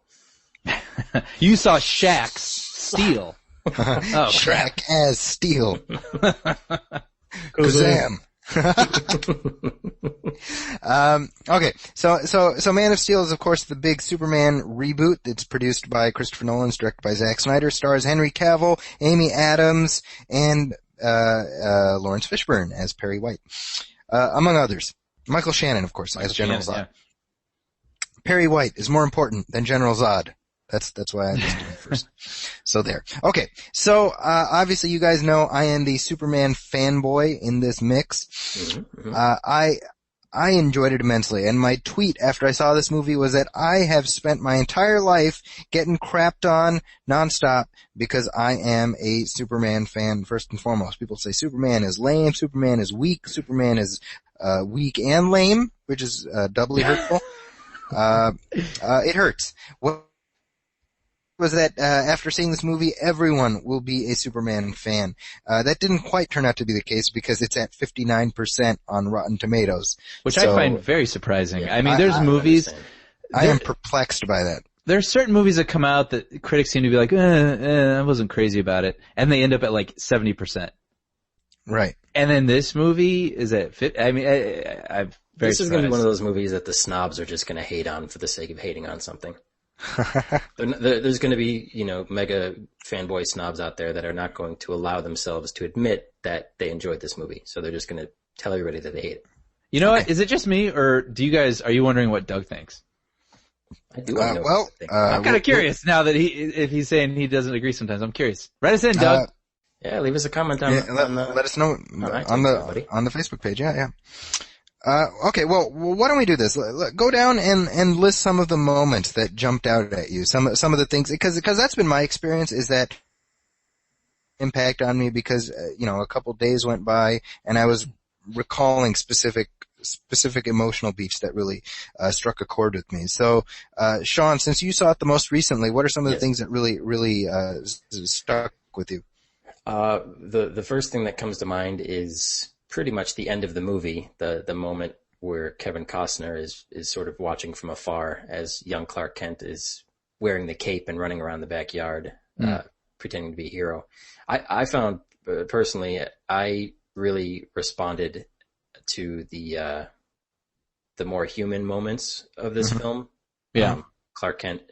You saw Shaq's Steel. Shrek as Steel. Kazam. Okay, so Man of Steel is of course the big Superman reboot that's produced by Christopher Nolan, directed by Zack Snyder, stars Henry Cavill, Amy Adams, and Lawrence Fishburne as Perry White, among others. Michael Shannon, of course, as General Zod. Yeah. Perry White is more important than General Zod. That's why I listed him first. So there. Okay. So, obviously you guys know I am the Superman fanboy in this mix. Mm-hmm. I enjoyed it immensely, and my tweet after I saw this movie was that I have spent my entire life getting crapped on nonstop because I am a Superman fan first and foremost. People say Superman is lame, Superman is weak, Superman is weak and lame, which is doubly hurtful. It hurts. What was that after seeing this movie, everyone will be a Superman fan. That didn't quite turn out to be the case because it's at 59% on Rotten Tomatoes. Which I find very surprising. Yeah, I mean, there's movies... I am perplexed by that. There are certain movies that come out that critics seem to be like, I wasn't crazy about it. And they end up at like 70%. Right. And then this movie is at 50. I mean, I'm very This is going to be one of those movies that the snobs are just going to hate on for the sake of hating on something. There's going to be, mega fanboy snobs out there that are not going to allow themselves to admit that they enjoyed this movie. So they're just going to tell everybody that they hate it. You know what? Is it just me, or are you wondering what Doug thinks? I do want to know well, I'm kind of curious now that if he's saying he doesn't agree sometimes. I'm curious. Write us in, Doug. Yeah, leave us a comment let us know on the Facebook page. Yeah. Okay, well, why don't we do this? Go down and list some of the moments that jumped out at you. Some of the things, because that's been my experience, is that impact on me because, a couple days went by and I was recalling specific emotional beats that really, struck a chord with me. So, Sean, since you saw it the most recently, what are some of the things that really, stuck with you? The first thing that comes to mind is pretty much the end of the movie, the moment where Kevin Costner is sort of watching from afar as young Clark Kent is wearing the cape and running around the backyard, pretending to be a hero. I found, personally, I really responded to the more human moments of this film. Yeah. Clark Kent,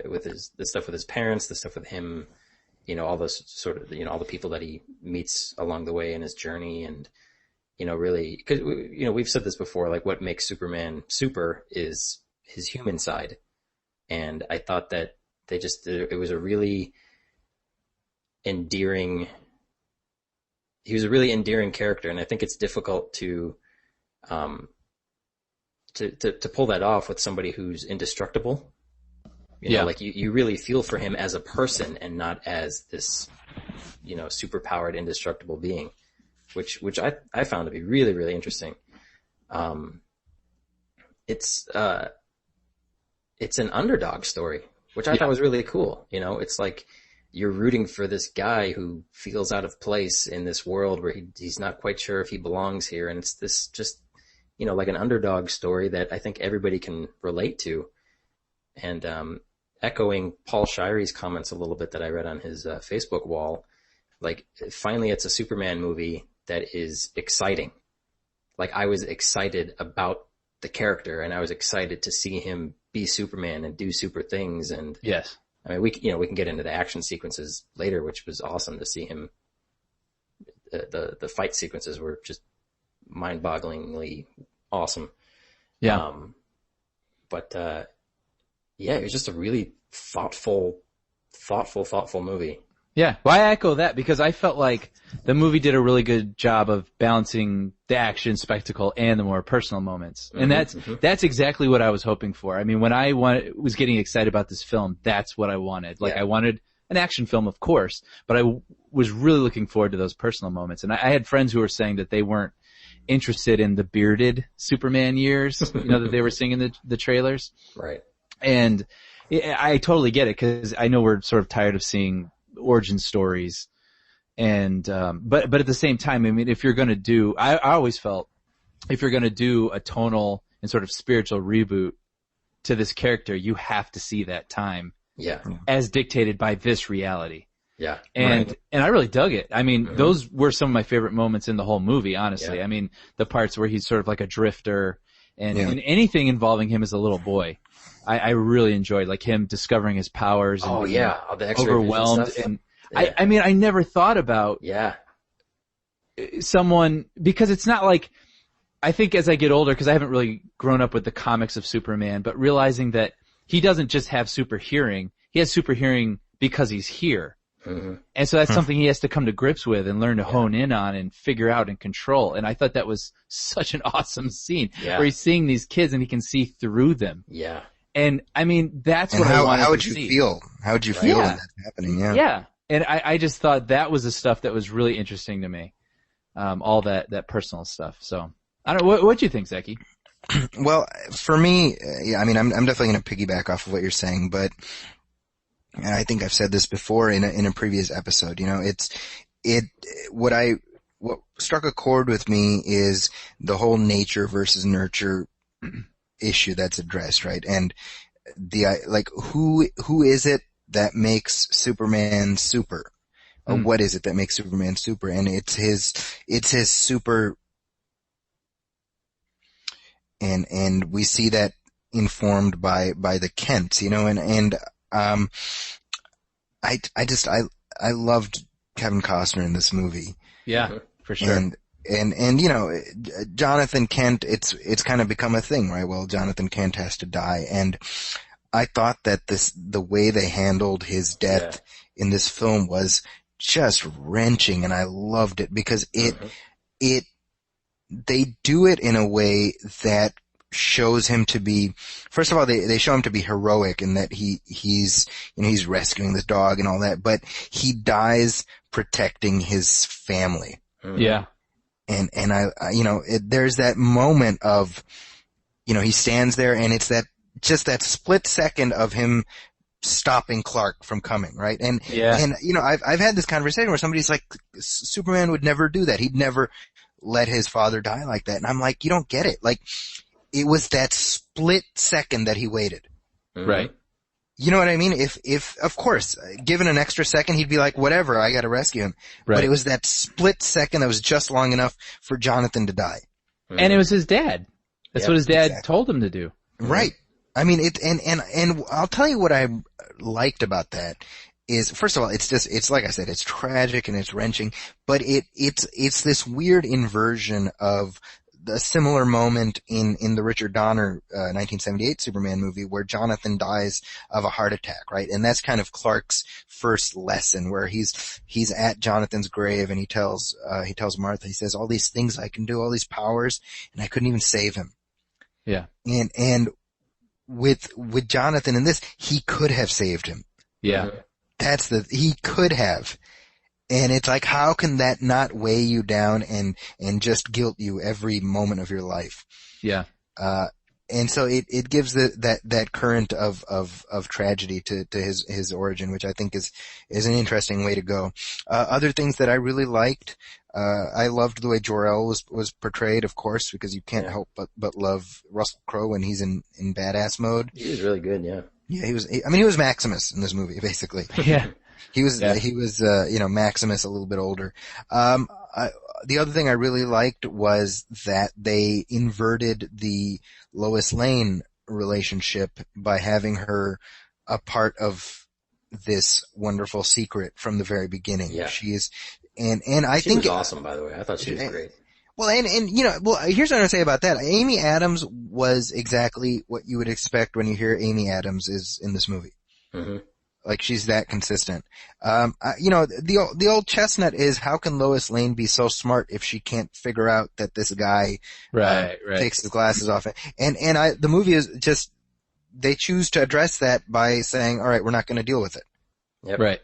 with the stuff with his parents, the stuff with him, all those sort of, all the people that he meets along the way in his journey, and, really, because, we've said this before, like what makes Superman super is his human side. And I thought that it was a really endearing, he was a really endearing character. And I think it's difficult to pull that off with somebody who's indestructible. Like you really feel for him as a person and not as this, super-powered, indestructible being, which I found to be really, really interesting. It's an underdog story, which I thought was really cool. It's like you're rooting for this guy who feels out of place in this world where he's not quite sure if he belongs here. And it's this just, like an underdog story that I think everybody can relate to. And, echoing Paul Shire's comments a little bit that I read on his Facebook wall, like finally it's a Superman movie that is exciting. Like I was excited about the character and I was excited to see him be Superman and do super things. And yes, I mean, we can get into the action sequences later, which was awesome to see him. The fight sequences were just mind-bogglingly awesome. Yeah. Yeah, it was just a really thoughtful movie. Yeah, well, I echo that because I felt like the movie did a really good job of balancing the action spectacle and the more personal moments. And that's exactly what I was hoping for. I mean, when I was getting excited about this film, that's what I wanted. Like, I wanted an action film, of course, but I was really looking forward to those personal moments. And I had friends who were saying that they weren't interested in the bearded Superman years, that they were seeing in the trailers. Right. And I totally get it because I know we're sort of tired of seeing origin stories. And, but at the same time, I mean, if you're going to do, I always felt if you're going to do a tonal and sort of spiritual reboot to this character, you have to see that time. Yeah. As dictated by this reality. Yeah. And I really dug it. I mean, those were some of my favorite moments in the whole movie, honestly. I mean, the parts where he's sort of like a drifter and anything involving him as a little boy. I really enjoyed, like, him discovering his powers and all the X-ray overwhelmed. stuff. And I mean, I never thought about someone, because it's not like, I think as I get older, because I haven't really grown up with the comics of Superman, but realizing that he doesn't just have super hearing, he has super hearing because he's here. And so that's something he has to come to grips with and learn to hone in on and figure out and control. And I thought that was such an awesome scene where he's seeing these kids and he can see through them. Yeah. And I mean, that's what I wanted to see. How would you feel? How would you feel when that's happening? Yeah. Yeah. And I just thought that was the stuff that was really interesting to me. All that personal stuff. So I don't know. What do you think, Zaki? Well, for me, I mean, I'm definitely going to piggyback off of what you're saying, but and I think I've said this before in a previous episode, you know, what struck a chord with me is the whole nature versus nurture issue that's addressed, right? And who is it that makes Superman super? Or what is it that makes Superman super? And it's his super, and we see that informed by the Kents, you know, and I loved Kevin Costner in this movie. Yeah, for sure. And you know, Jonathan Kent, it's kind of become a thing, right? Well, Jonathan Kent has to die. And I thought that the way they handled his death in this film was just wrenching, and I loved it because they do it in a way that shows him to be, first of all, they show him to be heroic in that he's rescuing this dog and all that, but he dies protecting his family. Yeah. And there's that moment of, you know, he stands there and it's that split second of him stopping Clark from coming, right? And you know, I've had this conversation where somebody's like, Superman would never do that. He'd never let his father die like that. And I'm like, you don't get it. Like, it was that split second that he waited. Right. You know what I mean? If, of course, given an extra second, he'd be like, whatever, I gotta rescue him. Right. But it was that split second that was just long enough for Jonathan to die. And it was his dad. That's what his dad told him to do. Right. I mean, and I'll tell you what I liked about that is, first of all, it's like I said, it's tragic and it's wrenching, but it's this weird inversion of a similar moment in the Richard Donner 1978 Superman movie where Jonathan dies of a heart attack, right? And that's kind of Clark's first lesson, where he's at Jonathan's grave and he tells Martha, he says, all these things I can do, all these powers, and I couldn't even save him. Yeah. And with Jonathan in this, he could have saved him. Yeah. He could have. And it's like, how can that not weigh you down and just guilt you every moment of your life? Yeah. And so it gives that current of tragedy to his origin, which I think is an interesting way to go. Other things that I really liked, I loved the way Jor-El was portrayed, of course, because you can't help but love Russell Crowe when he's in badass mode. He was really good, yeah. Yeah, he was Maximus in this movie, basically. Yeah. He was, Maximus a little bit older. The other thing I really liked was that they inverted the Lois Lane relationship by having her a part of this wonderful secret from the very beginning. Yeah. She is, and I she think was awesome, by the way. I thought she was great. Well, and here's what I'm gonna say about that. Amy Adams was exactly what you would expect when you hear Amy Adams is in this movie. Mm-hmm. Like, she's that consistent. The old chestnut is, how can Lois Lane be so smart if she can't figure out that this guy takes his glasses off? And the movie is just, they choose to address that by saying, all right, we're not going to deal with it. Yep. Right.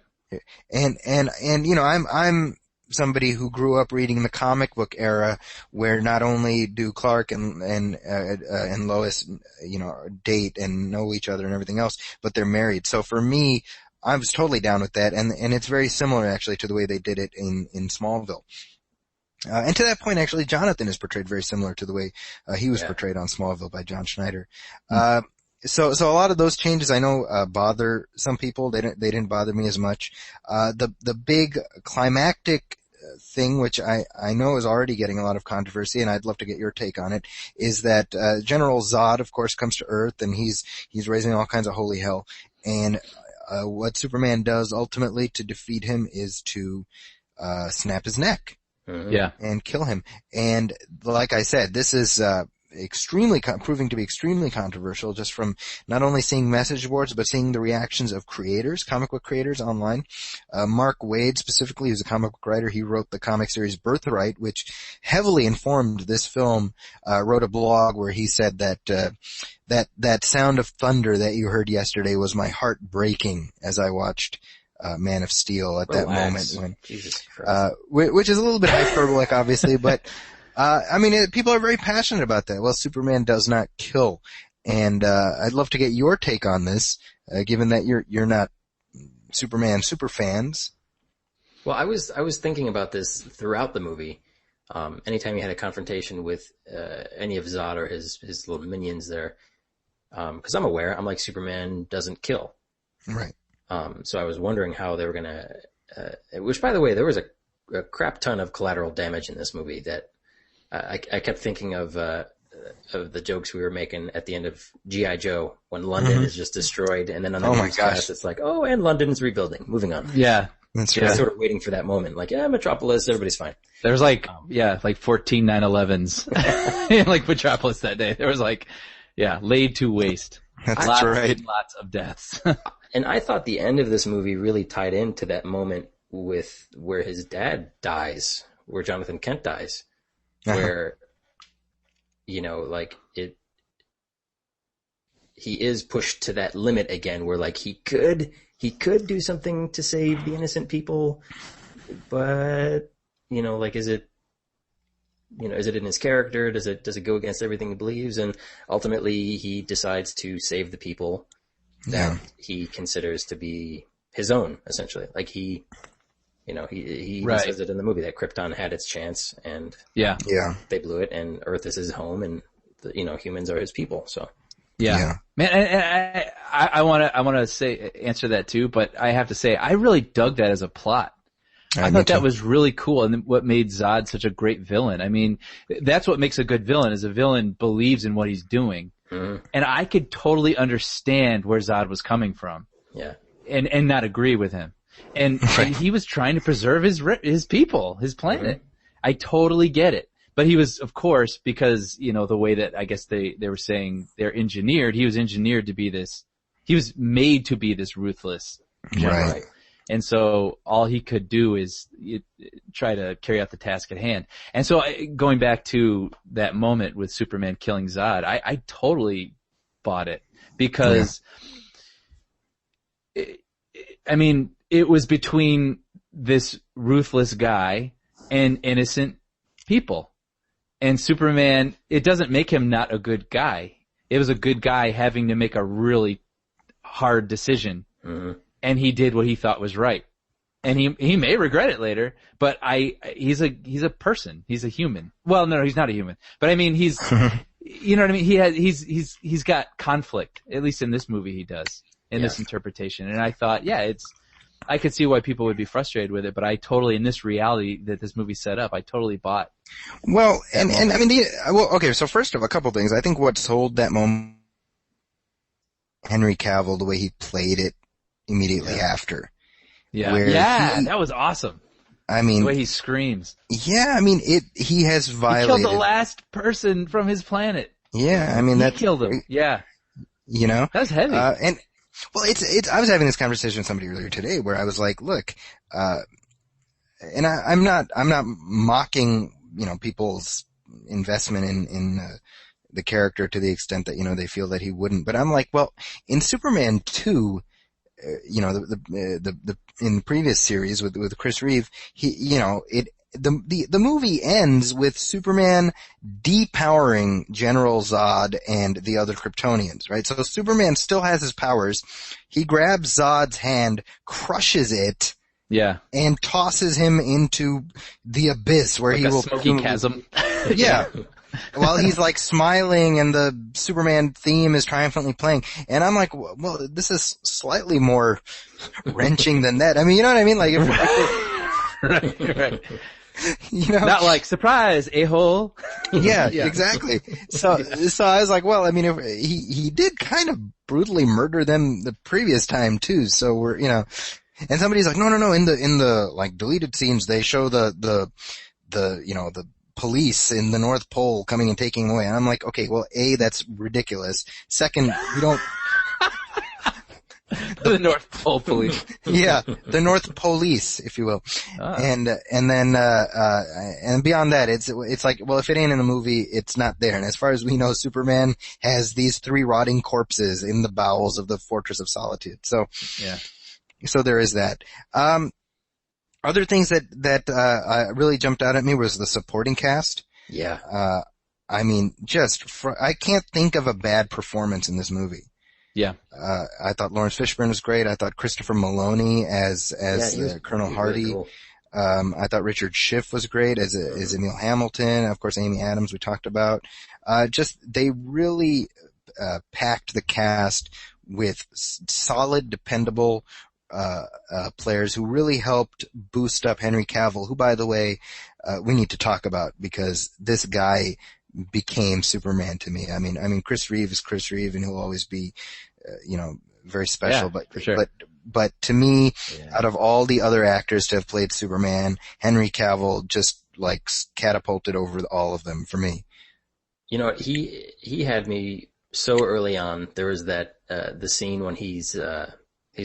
And you know, I'm somebody who grew up reading the comic book era, where not only do Clark and Lois, date and know each other and everything else, but they're married. So for me, I was totally down with that, and it's very similar actually to the way they did it in Smallville. And to that point, actually, Jonathan is portrayed very similar to the way he was portrayed on Smallville by John Schneider. So a lot of those changes I know bother some people. They didn't bother me as much. The big climactic thing, which I know is already getting a lot of controversy, and I'd love to get your take on it, is that General Zod, of course, comes to Earth, and he's raising all kinds of holy hell. And what Superman does ultimately to defeat him is to snap his neck. Yeah. And kill him. And like I said, this is proving to be extremely controversial, just from not only seeing message boards but seeing the reactions of creators, comic book creators online. Mark Waid specifically, who's a comic book writer, he wrote the comic series Birthright, which heavily informed this film, wrote a blog where he said that sound of thunder that you heard yesterday was my heart breaking as I watched Man of Steel at that moment when, Jesus Christ. which is a little bit hyperbolic, obviously, but people are very passionate about that. Well, Superman does not kill, and I'd love to get your take on this, given that you're not Superman super fans. Well, I was thinking about this throughout the movie. Anytime he had a confrontation with any of Zod or his little minions there, because I'm aware, I'm like, Superman doesn't kill. Right. So I was wondering how they were gonna, which by the way, there was a crap ton of collateral damage in this movie that I kept thinking of the jokes we were making at the end of G.I. Joe when London is just destroyed, and then on the newscast it's like, oh, and London's rebuilding. Moving on. Yeah. That's I right. was sort of waiting for that moment, like, yeah, Metropolis, everybody's fine. There was like 14 9/11s in like Metropolis that day. There was like, laid to waste. That's Lots of deaths. And I thought the end of this movie really tied into that moment with where his dad dies, where Jonathan Kent dies, where, he is pushed to that limit again, where like he could do something to save the innocent people, but, is it in his character? Does it go against everything he believes? And ultimately he decides to save the people that he considers to be his own, essentially. Like he says it in the movie that Krypton had its chance and they blew it, and Earth is his home, and humans are his people. So man, and I want to answer that too, but I have to say I really dug that as a plot. I thought that was really cool, and what made Zod such a great villain. I mean, that's what makes a good villain, is a villain believes in what he's doing. Mm-hmm. And I could totally understand where Zod was coming from. Yeah. And not agree with him. And he was trying to preserve his people, his planet. Mm-hmm. I totally get it. But he was, of course, because, the way that I guess they were saying they're engineered, he was engineered to be this, he was made to be this ruthless general. Right. And so all he could do is try to carry out the task at hand. And so going back to that moment with Superman killing Zod, I totally bought it because, it was between this ruthless guy and innocent people. And Superman, it doesn't make him not a good guy. It was a good guy having to make a really hard decision. Mm-hmm. And he did what he thought was right. And he may regret it later, but he's a person. He's a human. Well, no, he's not a human. But I mean, he's, you know what I mean? He's got conflict. At least in this movie he does, in this interpretation. And I thought, I could see why people would be frustrated with it, but I totally, in this reality that this movie set up, I totally bought. Well, okay, so first of all, a couple things. I think what sold that moment, Henry Cavill, the way he played it immediately after. Yeah, that was awesome. I mean, the way he screams. Yeah, I mean, he has violated. He killed the last person from his planet. Yeah, I mean, he killed him. Yeah. That's heavy. I was having this conversation with somebody earlier today where I was like, look, and I'm not mocking, people's investment in the character to the extent that, they feel that he wouldn't, but I'm like, well, in Superman 2, the in the previous series with Chris Reeve, the movie ends with Superman depowering General Zod and the other Kryptonians, right? So Superman still has his powers. He grabs Zod's hand, crushes it, and tosses him into the abbess where like he will smoky chasm. Yeah. while he's like smiling and the Superman theme is triumphantly playing. And I'm like, well, this is slightly more wrenching than that. I mean, you know what I mean? Like, Right. you know, Not like, surprise, a-hole. yeah, exactly. So I was like, well, I mean, if he did kind of brutally murder them the previous time too. So we're, you know, and somebody's like, no, in the like deleted scenes, they show the you know, the police in the North Pole coming and taking him away. And I'm like, okay, well, A, that's ridiculous. Second, you don't, The North Pole police. yeah, the North Police, if you will. And then beyond that, it's like, well, if it ain't in a movie, it's not there. And as far as we know, Superman has these 3 rotting corpses in the bowels of the Fortress of Solitude. So, Yeah. so there is that. Other things that really jumped out at me was the supporting cast. Yeah. I mean, I can't think of a bad performance in this movie. Yeah. I thought Lawrence Fishburne was great. I thought Christopher Maloney as Colonel Hardy. Really cool. I thought Richard Schiff was great as Emil Hamilton. Of course, Amy Adams we talked about. They really packed the cast with solid, dependable players who really helped boost up Henry Cavill, who, by the way, we need to talk about because this guy became Superman to me. I mean, Chris Reeve is Chris Reeve, and he'll always be, you know, very special. Yeah, but for sure. but to me, out of all the other actors to have played Superman, Henry Cavill just like catapulted over all of them for me. You know, he had me so early on. There was that the scene when he's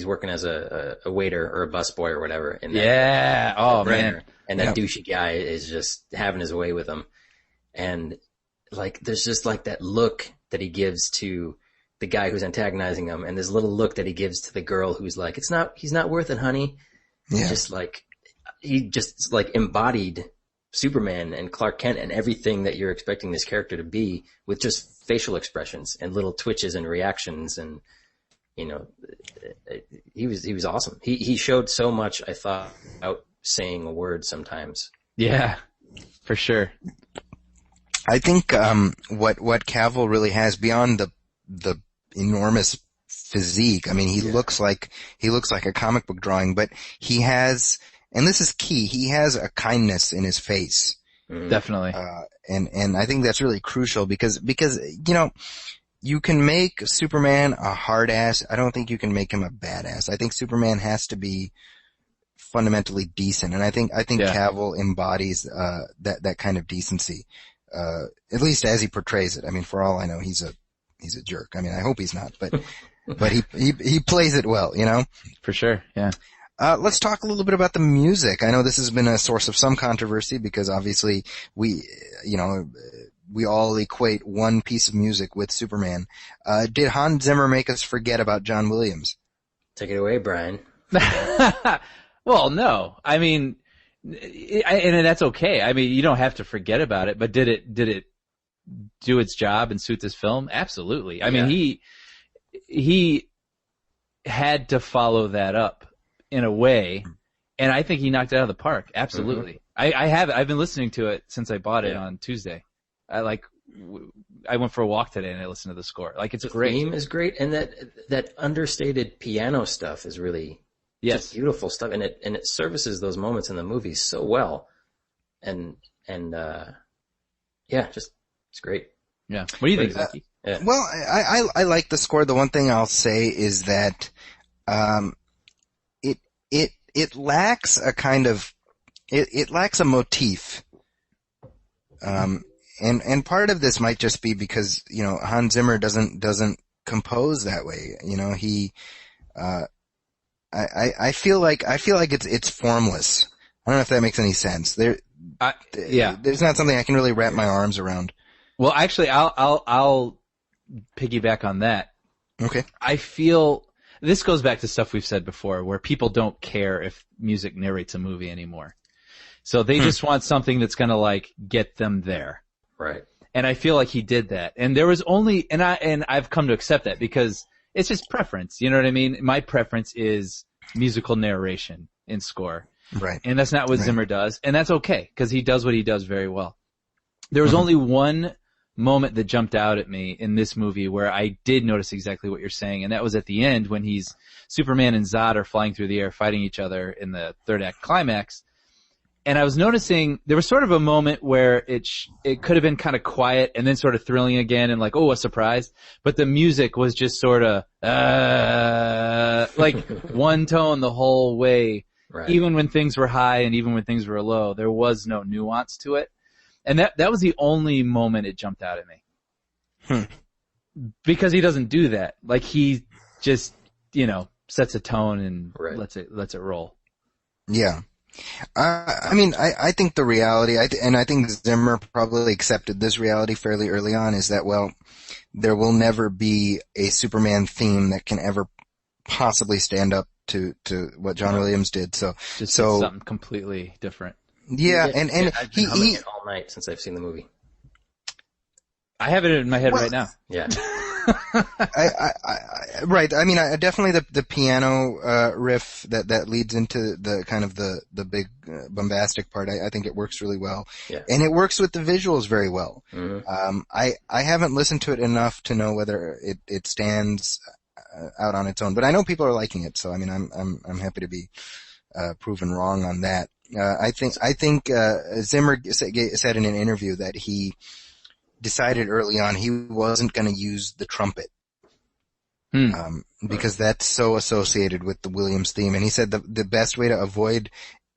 working as a waiter or a busboy or whatever. And man. And that douchey guy is just having his way with him. And like, there's just like that look that he gives to the guy who's antagonizing him, and this little look that he gives to the girl who's like, he's not worth it, honey. Yeah. He just embodied Superman and Clark Kent and everything that you're expecting this character to be, with just facial expressions and little twitches and reactions. And, you know, he was awesome. He showed so much, I thought, without saying a word sometimes. Yeah, for sure. I think what Cavill really has beyond the enormous physique. I mean, he looks like a comic book drawing, but he has, and this is key, he has a kindness in his face. Definitely. And I think that's really crucial because you know, you can make Superman a hard ass. I don't think you can make him a badass. I think Superman has to be fundamentally decent, and I think Cavill embodies that kind of decency. At least as he portrays it. I mean, for all I know, he's a jerk. I mean, I hope he's not, but he plays it well, you know? For sure, yeah. Let's talk a little bit about the music. I know this has been a source of some controversy because obviously we all equate one piece of music with Superman. Did Hans Zimmer make us forget about John Williams? Take it away, Brian. Well, no. I mean, and that's okay. I mean, you don't have to forget about it, but did it do its job and suit this film? Absolutely. I mean, he had to follow that up in a way, and I think he knocked it out of the park. Absolutely. Mm-hmm. I've been listening to it since I bought it on Tuesday. I went for a walk today and I listened to the score. Like, it's great. The theme is great, and that understated piano stuff is really just beautiful stuff, and it services those moments in the movie so well, and it's great. Yeah. What do you think, Zaki? Well, I like the score. The one thing I'll say is that it lacks a kind of it lacks a motif. And part of this might just be because, you know, Hans Zimmer doesn't compose that way. You know, I feel like it's formless. I don't know if that makes any sense. There's not something I can really wrap my arms around. Well, actually, I'll piggyback on that. Okay. I feel this goes back to stuff we've said before, where people don't care if music narrates a movie anymore. So they just want something that's going to like get them there. Right. And I feel like he did that. And there was only, and I've come to accept that because it's just preference. You know what I mean? My preference is musical narration in score. Right. And that's not what Zimmer does. And that's okay, because he does what he does very well. There was only one moment that jumped out at me in this movie where I did notice exactly what you're saying, and that was at the end when Superman and Zod are flying through the air fighting each other in the third act climax. And I was noticing there was sort of a moment where it could have been kind of quiet and then sort of thrilling again and like, oh, a surprise. But the music was just sort of, like one tone the whole way. Right. Even when things were high and even when things were low, there was no nuance to it. And that was the only moment it jumped out at me. Because he doesn't do that. Like he just, sets a tone and lets it roll. Yeah. I mean, I think the reality, and I think Zimmer probably accepted this reality fairly early on, is that, well, there will never be a Superman theme that can ever possibly stand up to what John Williams did. So something completely different. Yeah, and I've been humming it all night since I've seen the movie. I have it in my head right now. Yeah. Right. I mean, definitely the piano riff that leads into the kind of the big bombastic part. I think it works really well, and it works with the visuals very well. Mm-hmm. I haven't listened to it enough to know whether it stands out on its own, but I know people are liking it. So I mean, I'm happy to be proven wrong on that. I think Zimmer said in an interview that he decided early on he wasn't going to use the trumpet. Because that's so associated with the Williams theme. And he said the best way to avoid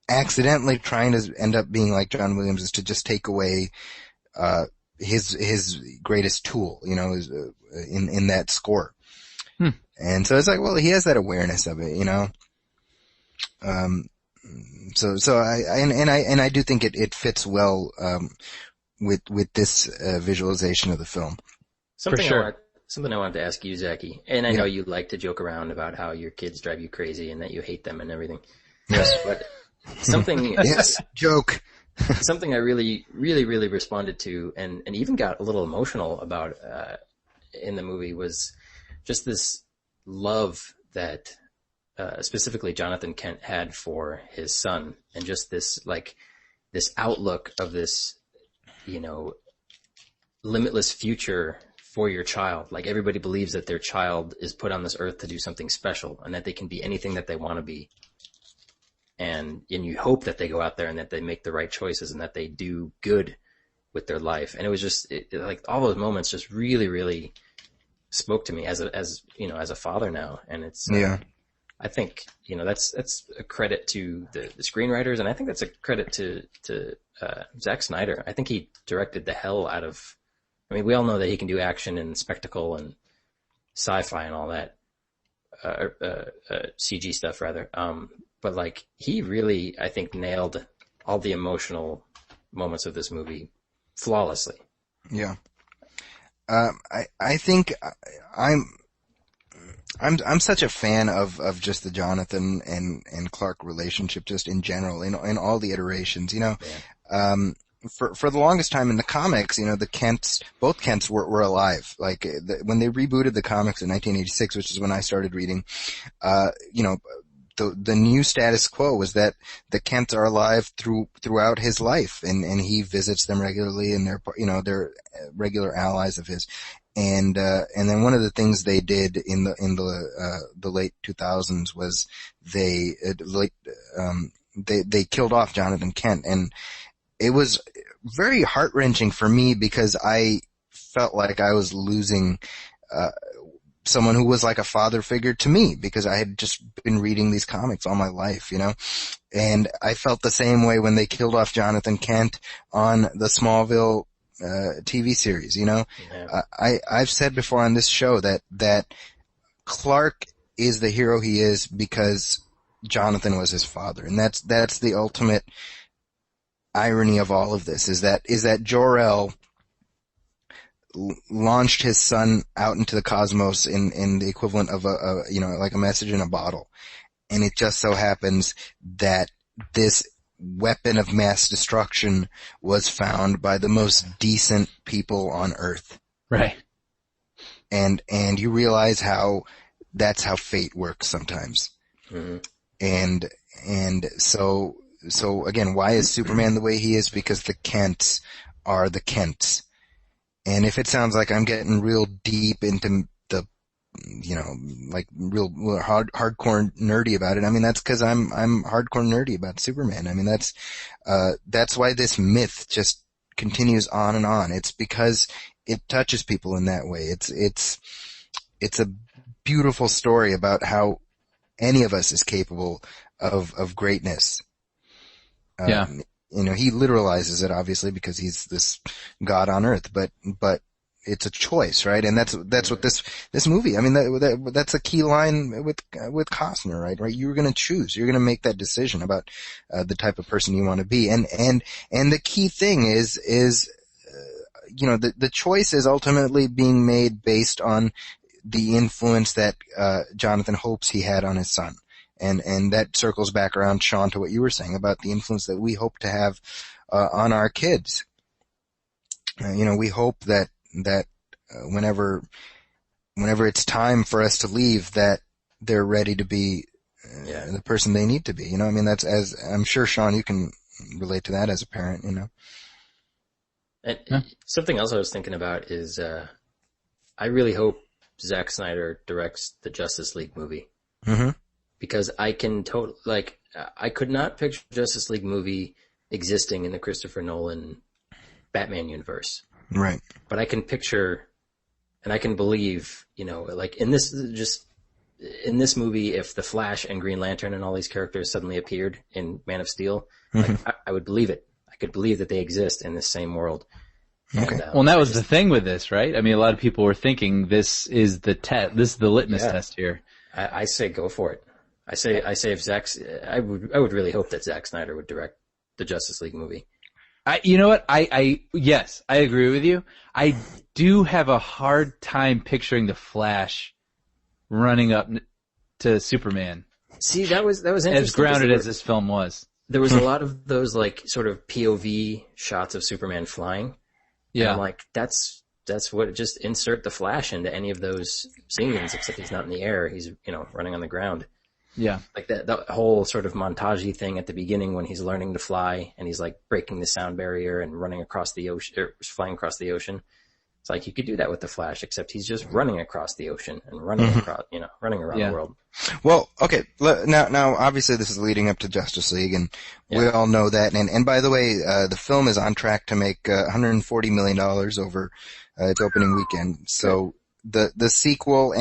accidentally trying to end up being like John Williams is to just take away, his greatest tool, in that score. And so it's like, well, he has that awareness of it, So I do think it fits well, with this, visualization of the film. Something I wanted to ask you, Zaki, and I know you like to joke around about how your kids drive you crazy and that you hate them and everything. Yes. But something... yes, joke. Something I really, really, really responded to and even got a little emotional about, in the movie was just this love that, specifically Jonathan Kent had for his son, and just this outlook of this, limitless future for your child. Like everybody believes that their child is put on this earth to do something special and that they can be anything that they want to be. And you hope that they go out there and that they make the right choices and that they do good with their life. And it was just like all those moments just really, really spoke to me as a father now. And it's, I think, that's a credit to the screenwriters. And I think that's a credit to Zack Snyder. I think he directed the hell out of, we all know that he can do action and spectacle and sci-fi and all that, CG stuff rather. But he really, I think, nailed all the emotional moments of this movie flawlessly. Yeah. I think I'm such a fan of just the Jonathan and Clark relationship just in general, in all the iterations, For the longest time in the comics, both Kents were alive. When they rebooted the comics in 1986, which is when I started reading, the new status quo was that the Kents are alive throughout his life, and he visits them regularly, and they're regular allies of his. And then one of the things they did in the late 2000s was they killed off Jonathan Kent, and it was very heart-wrenching for me because I felt like I was losing someone who was like a father figure to me, because I had just been reading these comics all my life, and I felt the same way when they killed off Jonathan Kent on the Smallville TV series, I've said before on this show that Clark is the hero he is because Jonathan was his father, and that's the ultimate irony of all of this, is that Jor-El launched his son out into the cosmos in the equivalent of like a message in a bottle, and it just so happens that this weapon of mass destruction was found by the most decent people on Earth. Right. And you realize that's how fate works sometimes. Mm-hmm. And so again, why is Superman the way he is? Because the Kents are the Kents. And if it sounds like I'm getting real deep into the, like real hardcore nerdy about it, I mean, that's cause I'm hardcore nerdy about Superman. I mean, that's why this myth just continues on and on. It's because it touches people in that way. It's a beautiful story about how any of us is capable of greatness. He literalizes it obviously because he's this god on earth, but it's a choice, right? And that's what this movie, I mean, that's a key line with Costner, right? You're going to choose. You're going to make that decision about the type of person you want to be. And the key thing is the choice is ultimately being made based on the influence that Jonathan hopes he had on his son. And that circles back around, Sean, to what you were saying about the influence that we hope to have on our kids. We hope that whenever it's time for us to leave, that they're ready to be the person they need to be. I mean, that's, as I'm sure, Sean, you can relate to that as a parent. And something else I was thinking about is I really hope Zack Snyder directs the Justice League movie. Mm-hmm. Because I can I could not picture Justice League movie existing in the Christopher Nolan Batman universe. Right. But I can picture, and I can believe, like in this movie, if the Flash and Green Lantern and all these characters suddenly appeared in Man of Steel, I would believe it. I could believe that they exist in this same world. Okay. And, that was the thing with this, right? I mean, a lot of people were thinking this is the litmus test here. I say go for it. I say if I would really hope that Zack Snyder would direct the Justice League movie. You know what? Yes, I agree with you. I do have a hard time picturing the Flash running up to Superman. See, that was interesting. As grounded as this film was. There was a lot of those sort of POV shots of Superman flying. Yeah. And I'm like, that's what, just insert the Flash into any of those scenes, except he's not in the air. He's, running on the ground. Yeah. Like that whole sort of montagey thing at the beginning when he's learning to fly and he's breaking the sound barrier and running across the ocean, or flying across the ocean. It's like you could do that with the Flash, except he's just running across the ocean and running across, running around the world. Well, okay. Now, obviously this is leading up to Justice League, and we all know that. And by the way, the film is on track to make $140 million over its opening weekend. So the sequel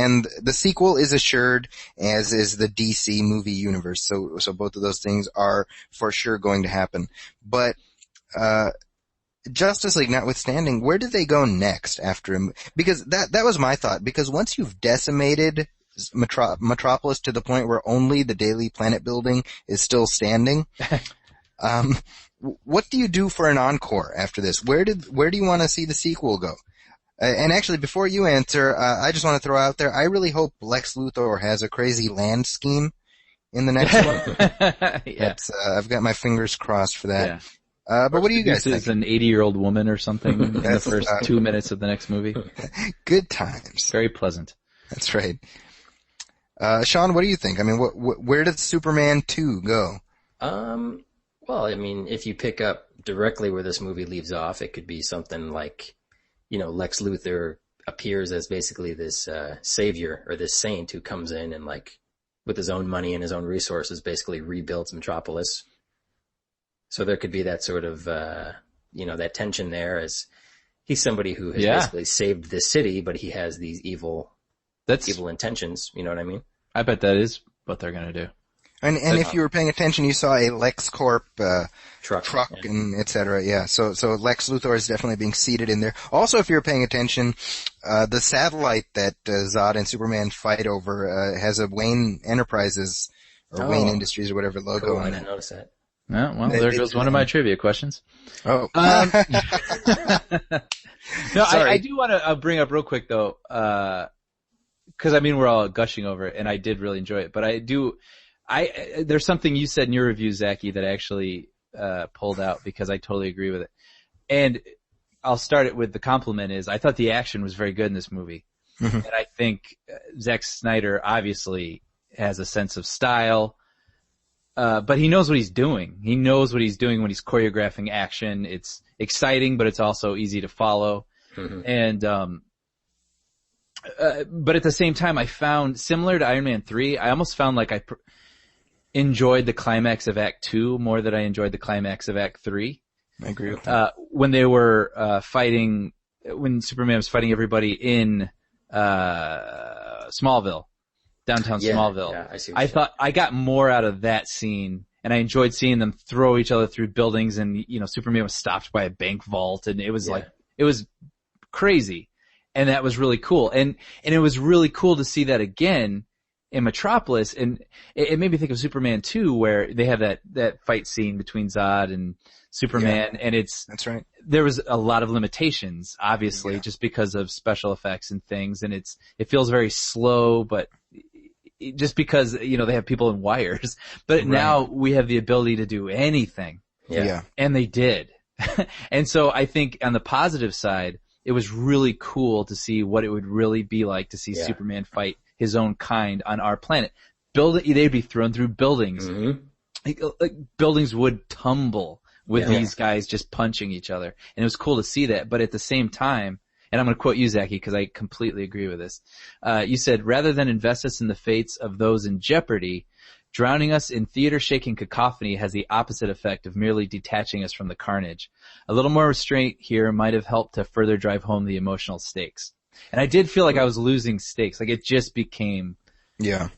is assured, as is the DC movie universe. So both of those things are for sure going to happen. But Justice League notwithstanding, where do they go next after him? Because that was my thought. Because once you've decimated Metropolis to the point where only the Daily Planet building is still standing, what do you do for an encore after this? Where do you want to see the sequel go? And actually, before you answer, I just want to throw out there, I really hope Lex Luthor has a crazy land scheme in the next one. I've got my fingers crossed for that. Yeah. But what do you guys think? This is an 80-year-old woman or something in the first 2 minutes of the next movie. Good times. Very pleasant. That's right. Sean, what do you think? I mean, where does Superman 2 go? Well, I mean, if you pick up directly where this movie leaves off, it could be something like, Lex Luthor appears as basically this savior or this saint who comes in and with his own money and his own resources basically rebuilds Metropolis. So there could be that sort of, that tension there, as he's somebody who has basically saved this city, but he has these evil intentions. You know what I mean? I bet that is what they're going to do. And if you were paying attention, you saw a LexCorp truck yeah. and et cetera. Yeah. So Lex Luthor is definitely being seated in there. Also, if you're paying attention, the satellite that Zod and Superman fight over has a Wayne Enterprises or Wayne Industries or whatever logo cool. on it. I didn't notice that. Well, there goes one of my trivia questions. Oh. No, I do want to bring up real quick though, because I mean we're all gushing over it, and I did really enjoy it. But there's something you said in your review, Zaki, that I actually pulled out because I totally agree with it. And I'll start it with the compliment is I thought the action was very good in this movie, and I think Zack Snyder obviously has a sense of style. But he knows what he's doing. He knows what he's doing when he's choreographing action. It's exciting, but it's also easy to follow. Mm-hmm. And, but at the same time, I found, similar to Iron Man 3, I almost found like I enjoyed the climax of Act 2 more than I enjoyed the climax of Act 3. I agree with that. When they were, fighting, when Superman was fighting everybody in, Smallville, downtown Smallville. Yeah, I see. I thought I got more out of that scene, and I enjoyed seeing them throw each other through buildings, and Superman was stopped by a bank vault, and it was like, it was crazy. And that was really cool. And it was really cool to see that again in Metropolis. And it made me think of Superman 2, where they have that fight scene between Zod and Superman. Yeah, and that's right. There was a lot of limitations, obviously, just because of special effects and things. And it feels very slow, but just because, they have people in wires. But now we have the ability to do anything. Yeah. And they did. And so I think on the positive side, it was really cool to see what it would really be like to see Superman fight his own kind on our planet. They'd be thrown through buildings. Mm-hmm. Like, buildings would tumble with these guys just punching each other. And it was cool to see that. But at the same time, and I'm going to quote you, Zaki, because I completely agree with this. You said, rather than invest us in the fates of those in jeopardy, drowning us in theater-shaking cacophony has the opposite effect of merely detaching us from the carnage. A little more restraint here might have helped to further drive home the emotional stakes. And I did feel like I was losing stakes. Like, it just became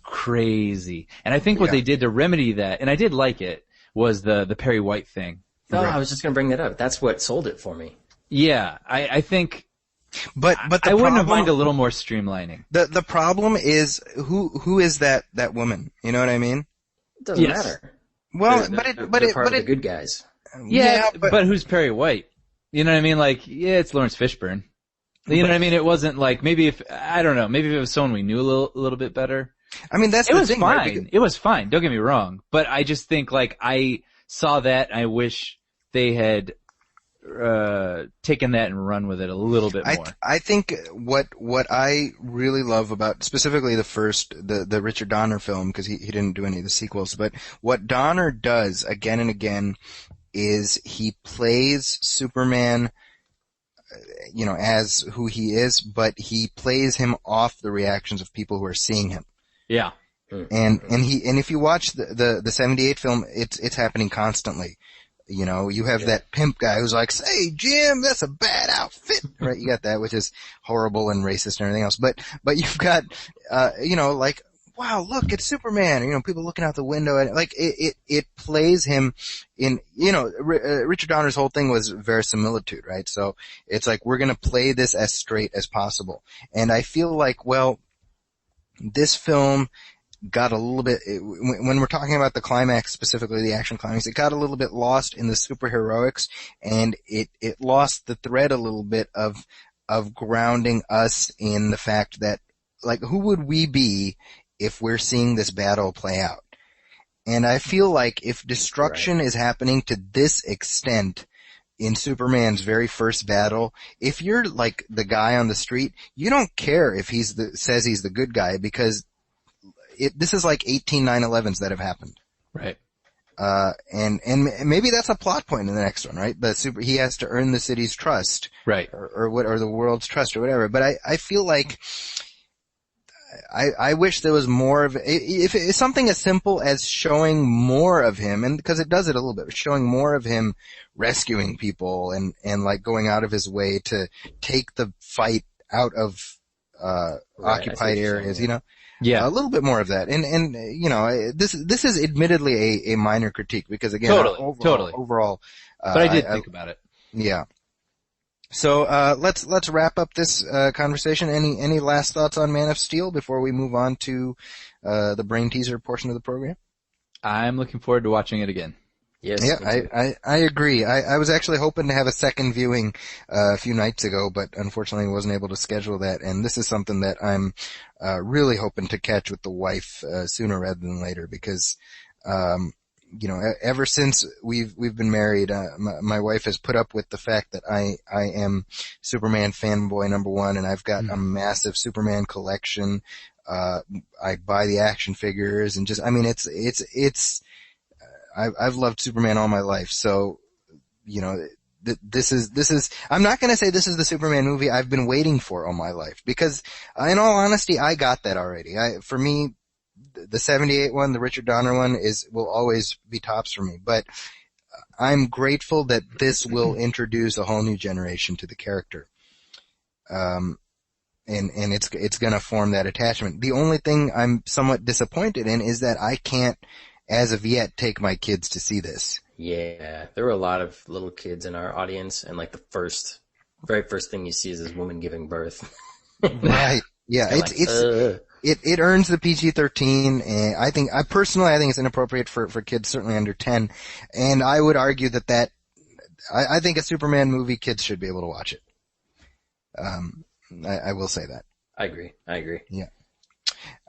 crazy. And I think what they did to remedy that, and I did like it, was the Perry White thing. No, I was just going to bring that up. That's what sold it for me. Yeah, I think... But I wouldn't have minded a little more streamlining. The problem is who is that woman? You know what I mean? It doesn't matter. Well, They're part of the good guys. Yeah, but who's Perry White? You know what I mean? Like, it's Lawrence Fishburne. You know what I mean? It wasn't like, maybe if it was someone we knew a little bit better. I mean, that's the thing, fine. right? It was fine. Don't get me wrong. But I just think, like, I saw that, and I wish they had taken that and run with it a little bit more. I think what I really love about specifically the Richard Donner film, because he didn't do any of the sequels, but what Donner does again and again is he plays Superman, as who he is, but he plays him off the reactions of people who are seeing him. Yeah. And if you watch the 78 film, it's happening constantly. You have that pimp guy who's like, "Say, Jim, that's a bad outfit," right? You got that, which is horrible and racist and everything else. But you've got, like, wow, look, it's Superman. People looking out the window, and like it plays him in. Richard Donner's whole thing was verisimilitude, right? So it's like, we're gonna play this as straight as possible. And I feel like, well, this film got a little bit, when we're talking about the climax, specifically the action climax, it got a little bit lost in the superheroics, and it lost the thread a little bit of grounding us in the fact that, like, who would we be if we're seeing this battle play out? And I feel like if destruction is happening to this extent in Superman's very first battle, if you're like the guy on the street, you don't care if says he's the good guy, because this is like 18 9/11s that have happened. Right. And maybe that's a plot point in the next one, right? He has to earn the city's trust. Right. Or the world's trust or whatever. But I feel like, I wish there was more of, if it's something as simple as showing more of him, and because it does it a little bit, showing more of him rescuing people and like going out of his way to take the fight out of, occupied areas, Yeah. A little bit more of that. And this is admittedly a minor critique, because again, totally. overall, but I did think about it. Yeah. So, let's wrap up this, conversation. Any last thoughts on Man of Steel before we move on to, the brain teaser portion of the program? I'm looking forward to watching it again. Yes. Yeah, I agree. I was actually hoping to have a second viewing a few nights ago, but unfortunately wasn't able to schedule that. And this is something that I'm really hoping to catch with the wife sooner rather than later, because ever since we've been married, my wife has put up with the fact that I am Superman fanboy number one, and I've got a massive Superman collection. I buy the action figures and just, I mean, I've loved Superman all my life. So, this is, I'm not going to say this is the Superman movie I've been waiting for all my life, because in all honesty, I got that already. For me, the 78 one, the Richard Donner one will always be tops for me, but I'm grateful that this will introduce a whole new generation to the character. And it's gonna form that attachment. The only thing I'm somewhat disappointed in is that I can't, as of yet, take my kids to see this. Yeah, there were a lot of little kids in our audience, and like the very first thing you see is this woman giving birth. Right. Yeah, it earns the PG-13, and I think it's inappropriate for kids certainly under 10, and I would argue that I think a Superman movie, kids should be able to watch it. I will say that. I agree. Yeah.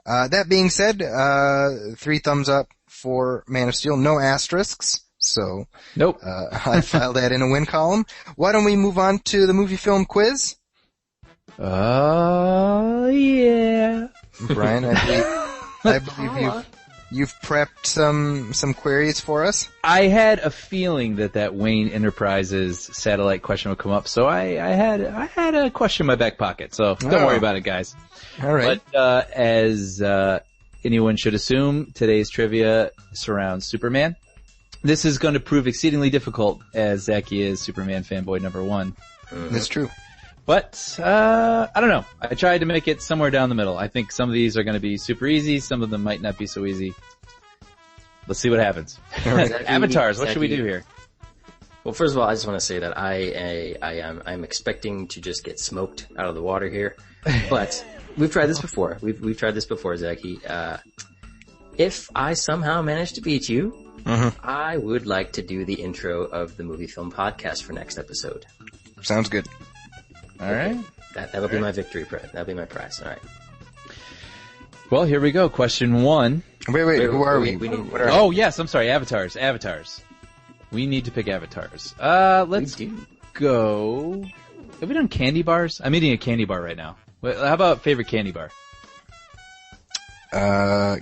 That being said, 3 thumbs up for Man of Steel, no asterisks. So, nope. I filed that in a win column. Why don't we move on to the movie film quiz? Oh, yeah. Brian, I believe you've prepped some queries for us. I had a feeling that Wayne Enterprises satellite question would come up, so I had a question in my back pocket, so don't worry about it, guys. All right. But, as anyone should assume, today's trivia surrounds Superman. This is going to prove exceedingly difficult, as Zaki is Superman fanboy number 1. That's true. But, I don't know. I tried to make it somewhere down the middle. I think some of these are going to be super easy. Some of them might not be so easy. Let's see what happens. Avatars, what should we do here? Well, first of all, I just want to say that I'm expecting to just get smoked out of the water here. But we've tried this before. We've tried this before, Zaki. If I somehow manage to beat you, I would like to do the intro of the Movie Film Podcast for next episode. Sounds good. All right. That'll be my victory prize. That'll be my prize. All right. Well, here we go. Question 1. Wait, who are we? Yes, I'm sorry. Avatars. We need to pick avatars. Let's go. Have we done candy bars? I'm eating a candy bar right now. How about favorite candy bar?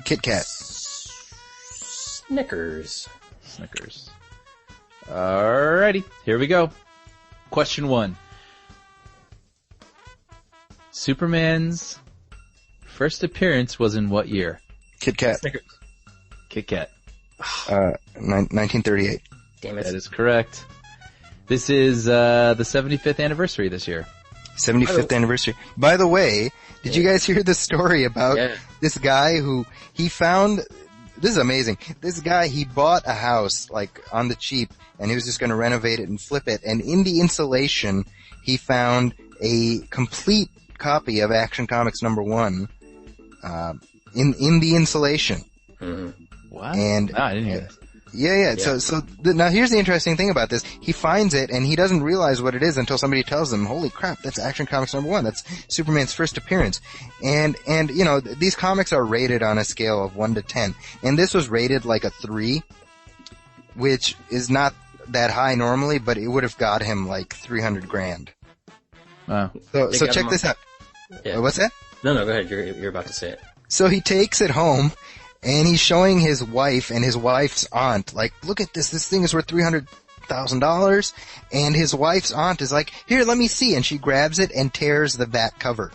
Kit Kat. Snickers. Alrighty. Here we go. Question 1. Superman's first appearance was in what year? Kit Kat. Snickers. Kit Kat. 1938. Damn it. That is correct. This is the 75th anniversary this year. 75th anniversary. By the way, did you guys hear the story about this guy who he found? This is amazing. This guy, he bought a house like on the cheap, and he was just going to renovate it and flip it. And in the insulation, he found a complete copy of Action Comics #1 in the insulation. What? And I didn't hear that. Yeah. Now here's the interesting thing about this. He finds it and he doesn't realize what it is until somebody tells him, holy crap, that's Action Comics #1. That's Superman's first appearance. And you know, these comics are rated on a scale of 1 to 10. And this was rated like a 3, which is not that high normally, but it would have got him like $300,000. Wow. So check this out. Yeah. What's that? No, go ahead. You're about to say it. So he takes it home, and he's showing his wife and his wife's aunt, like, look at this thing is worth $300,000, and his wife's aunt is like, here, let me see, and she grabs it and tears the back cover.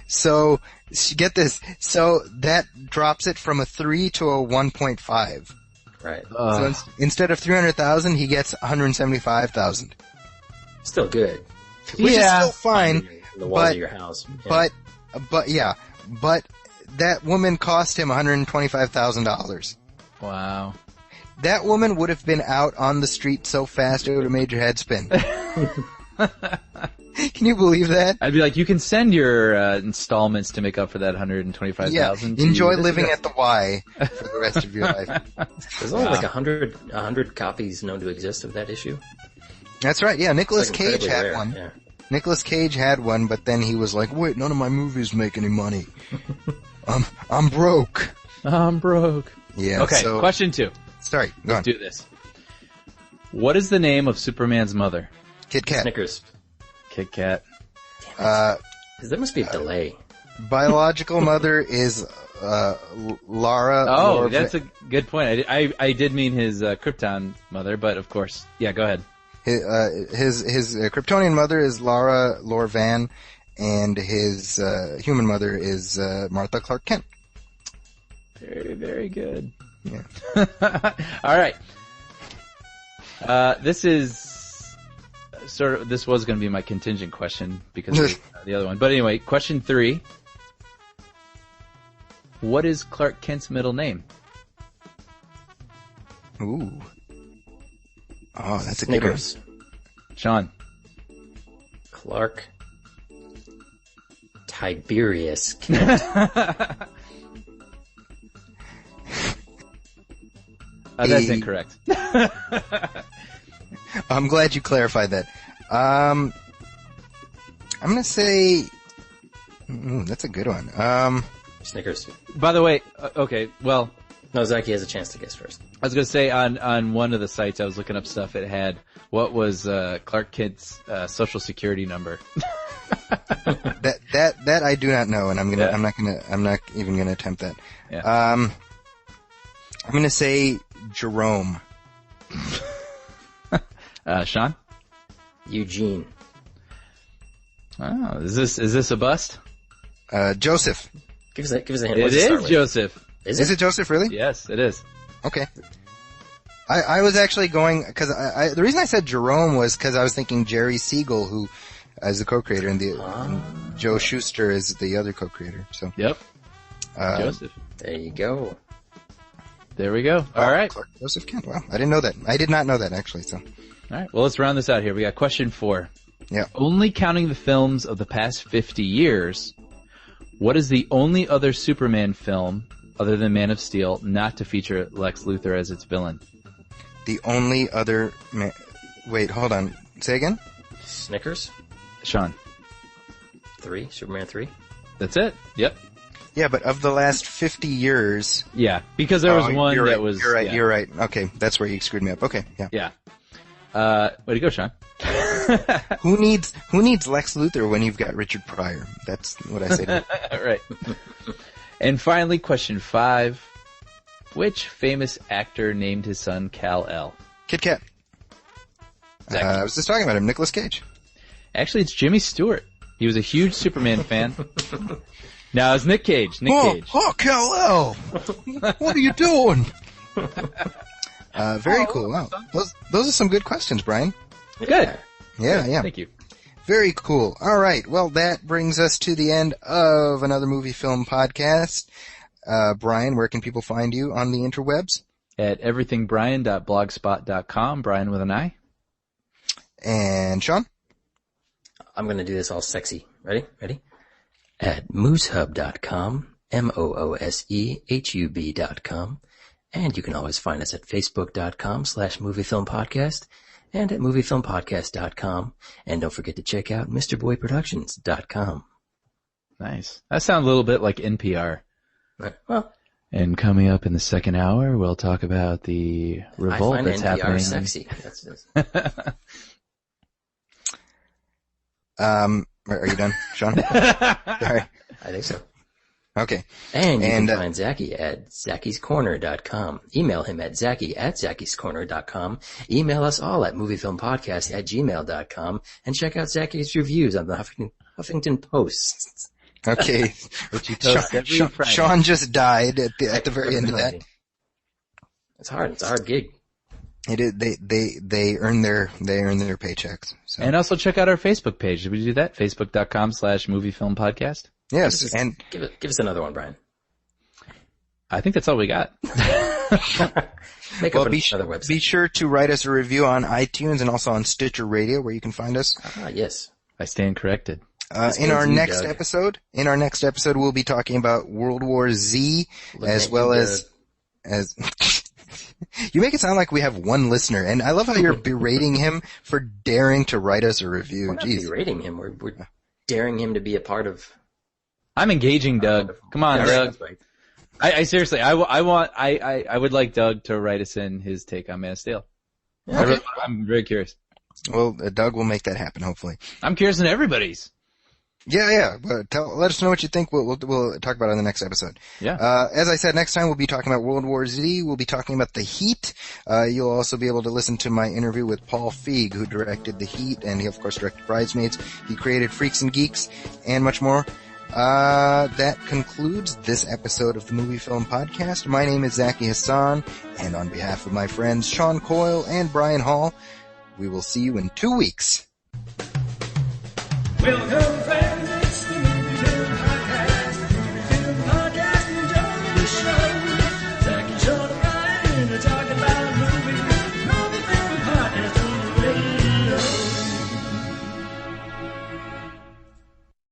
So, get this, so that drops it from a 3 to a 1.5. Right. So instead of $300,000, he gets $175,000. Still good. Which is still fine, In the walls of your house. Yeah. But that woman cost him $125,000. Wow. That woman would have been out on the street so fast it would have made your head spin. Can you believe that? I'd be like, you can send your installments to make up for that $125,000. Yeah. Enjoy living at the Y for the rest of your life. There's only like 100 copies known to exist of that issue. That's right. Yeah, Nicolas Like Cage had rare. one. Yeah. Nicolas Cage had one, but then he was like, wait, none of my movies make any money. I'm broke. I'm broke. Yeah. Okay, so, question 2. Sorry, go on. Let's do this. What is the name of Superman's mother? Kit Kat. Snickers. Kit Kat. Because there must be a delay. Biological mother is Lara. Oh, that's a good point. I did mean his Krypton mother, but of course, yeah. Go ahead. His Kryptonian mother is Lara Van, and his human mother is Martha Clark Kent. Very, very good. Yeah. All right. This is this was going to be my contingent question because of the other one. But anyway, question 3. What is Clark Kent's middle name? Ooh. Oh, that's a Snickers. good one. Sean. Clark Tiberius Kent. That's incorrect. I'm glad you clarified that. I'm gonna say, that's a good one. Snickers. By the way, okay, well, No, Zaki has a chance to guess first. I was gonna say on one of the sites I was looking up stuff. It had what was Clark Kent's social security number. that I do not know, and I'm not even gonna attempt that. Yeah. I'm gonna say Jerome. Sean? Eugene. Oh, is this a bust? Joseph. Give us a hint. It What's start is with? Joseph. Is it Joseph, really? Yes, it is. Okay. I was actually going, because the reason I said Jerome was because I was thinking Jerry Siegel, who is the co-creator, and Joe Shuster is the other co-creator. So. Yep. Joseph. There you go. There we go. All right. Clark Joseph Kent. Wow, I didn't know that. I did not know that, actually. So. All right. Well, let's round this out here. We got question 4. Yeah. Only counting the films of the past 50 years, what is the only other Superman film, other than Man of Steel, not to feature Lex Luthor as its villain? The only other... Wait, hold on. Say again? Snickers? Sean. 3? Superman 3? That's it. Yep. Yeah, but of the last 50 years... Yeah, because there was one you're that right, was... You're right, yeah. you're right. Okay, that's where you screwed me up. Okay, yeah. Yeah. Way to go, Sean. Who needs Lex Luthor when you've got Richard Pryor? That's what I say to you. Right. And finally, question 5. Which famous actor named his son Kal-El? Kit Kat. I was just talking about him, Nicolas Cage. Actually, it's Jimmy Stewart. He was a huge Superman fan. Now it's Nick Cage. Cage. Oh, Kal-El! What are you doing? Very cool. Wow. Those are some good questions, Brian. Good. Yeah. Thank you. Very cool. All right. Well, that brings us to the end of another movie film podcast. Brian, where can people find you on the interwebs? At everythingbrian.blogspot.com. Brian with an I. And Sean? I'm gonna do this all sexy. Ready? At moosehub.com, moosehub.com. And you can always find us at facebook.com/moviefilmpodcast and at moviefilmpodcast.com. And don't forget to check out MrBoyProductions.com. Nice. That sounds a little bit like NPR. Well, and coming up in the second hour, we'll talk about the revolt I find that's NPR happening. sexy. That's Are you done, Sean? Sorry. I think so. Okay. And you can find Zaki at zakiscorner.com. Email him at zakiscorner.com. Email us all at moviefilmpodcast@gmail.com. And check out Zaki's reviews on the Huffington Post. Okay. Which you post every Friday. Sean just died at the very end of that. It's hard. It's a hard gig. It is, they earn their paychecks. So. And also check out our Facebook page. Did we do that? Facebook.com/moviefilmpodcast. Yes, and give us another one, Brian. I think that's all we got. Make up another website. Be sure to write us a review on iTunes and also on Stitcher Radio, where you can find us. Yes. I stand corrected. In our next episode, we'll be talking about World War Z, as well as you make it sound like we have one listener, and I love how you're berating him for daring to write us a review. We're not berating him. We're daring him to be a part of. I'm engaging Doug. Come on, Doug. I seriously, I would like Doug to write us in his take on Man of Steel. Okay. I'm very curious. Well, Doug will make that happen, hopefully. I'm curious in everybody's. Yeah. But let us know what you think. We'll talk about it on the next episode. Yeah. As I said, next time we'll be talking about World War Z. We'll be talking about The Heat. You'll also be able to listen to my interview with Paul Feig, who directed The Heat, and he of course directed Bridesmaids. He created Freaks and Geeks, and much more. That concludes this episode of the Movie Film Podcast. My name is Zaki Hassan, and on behalf of my friends Sean Coyle and Brian Hall, we will see you in 2 weeks. Welcome, friends.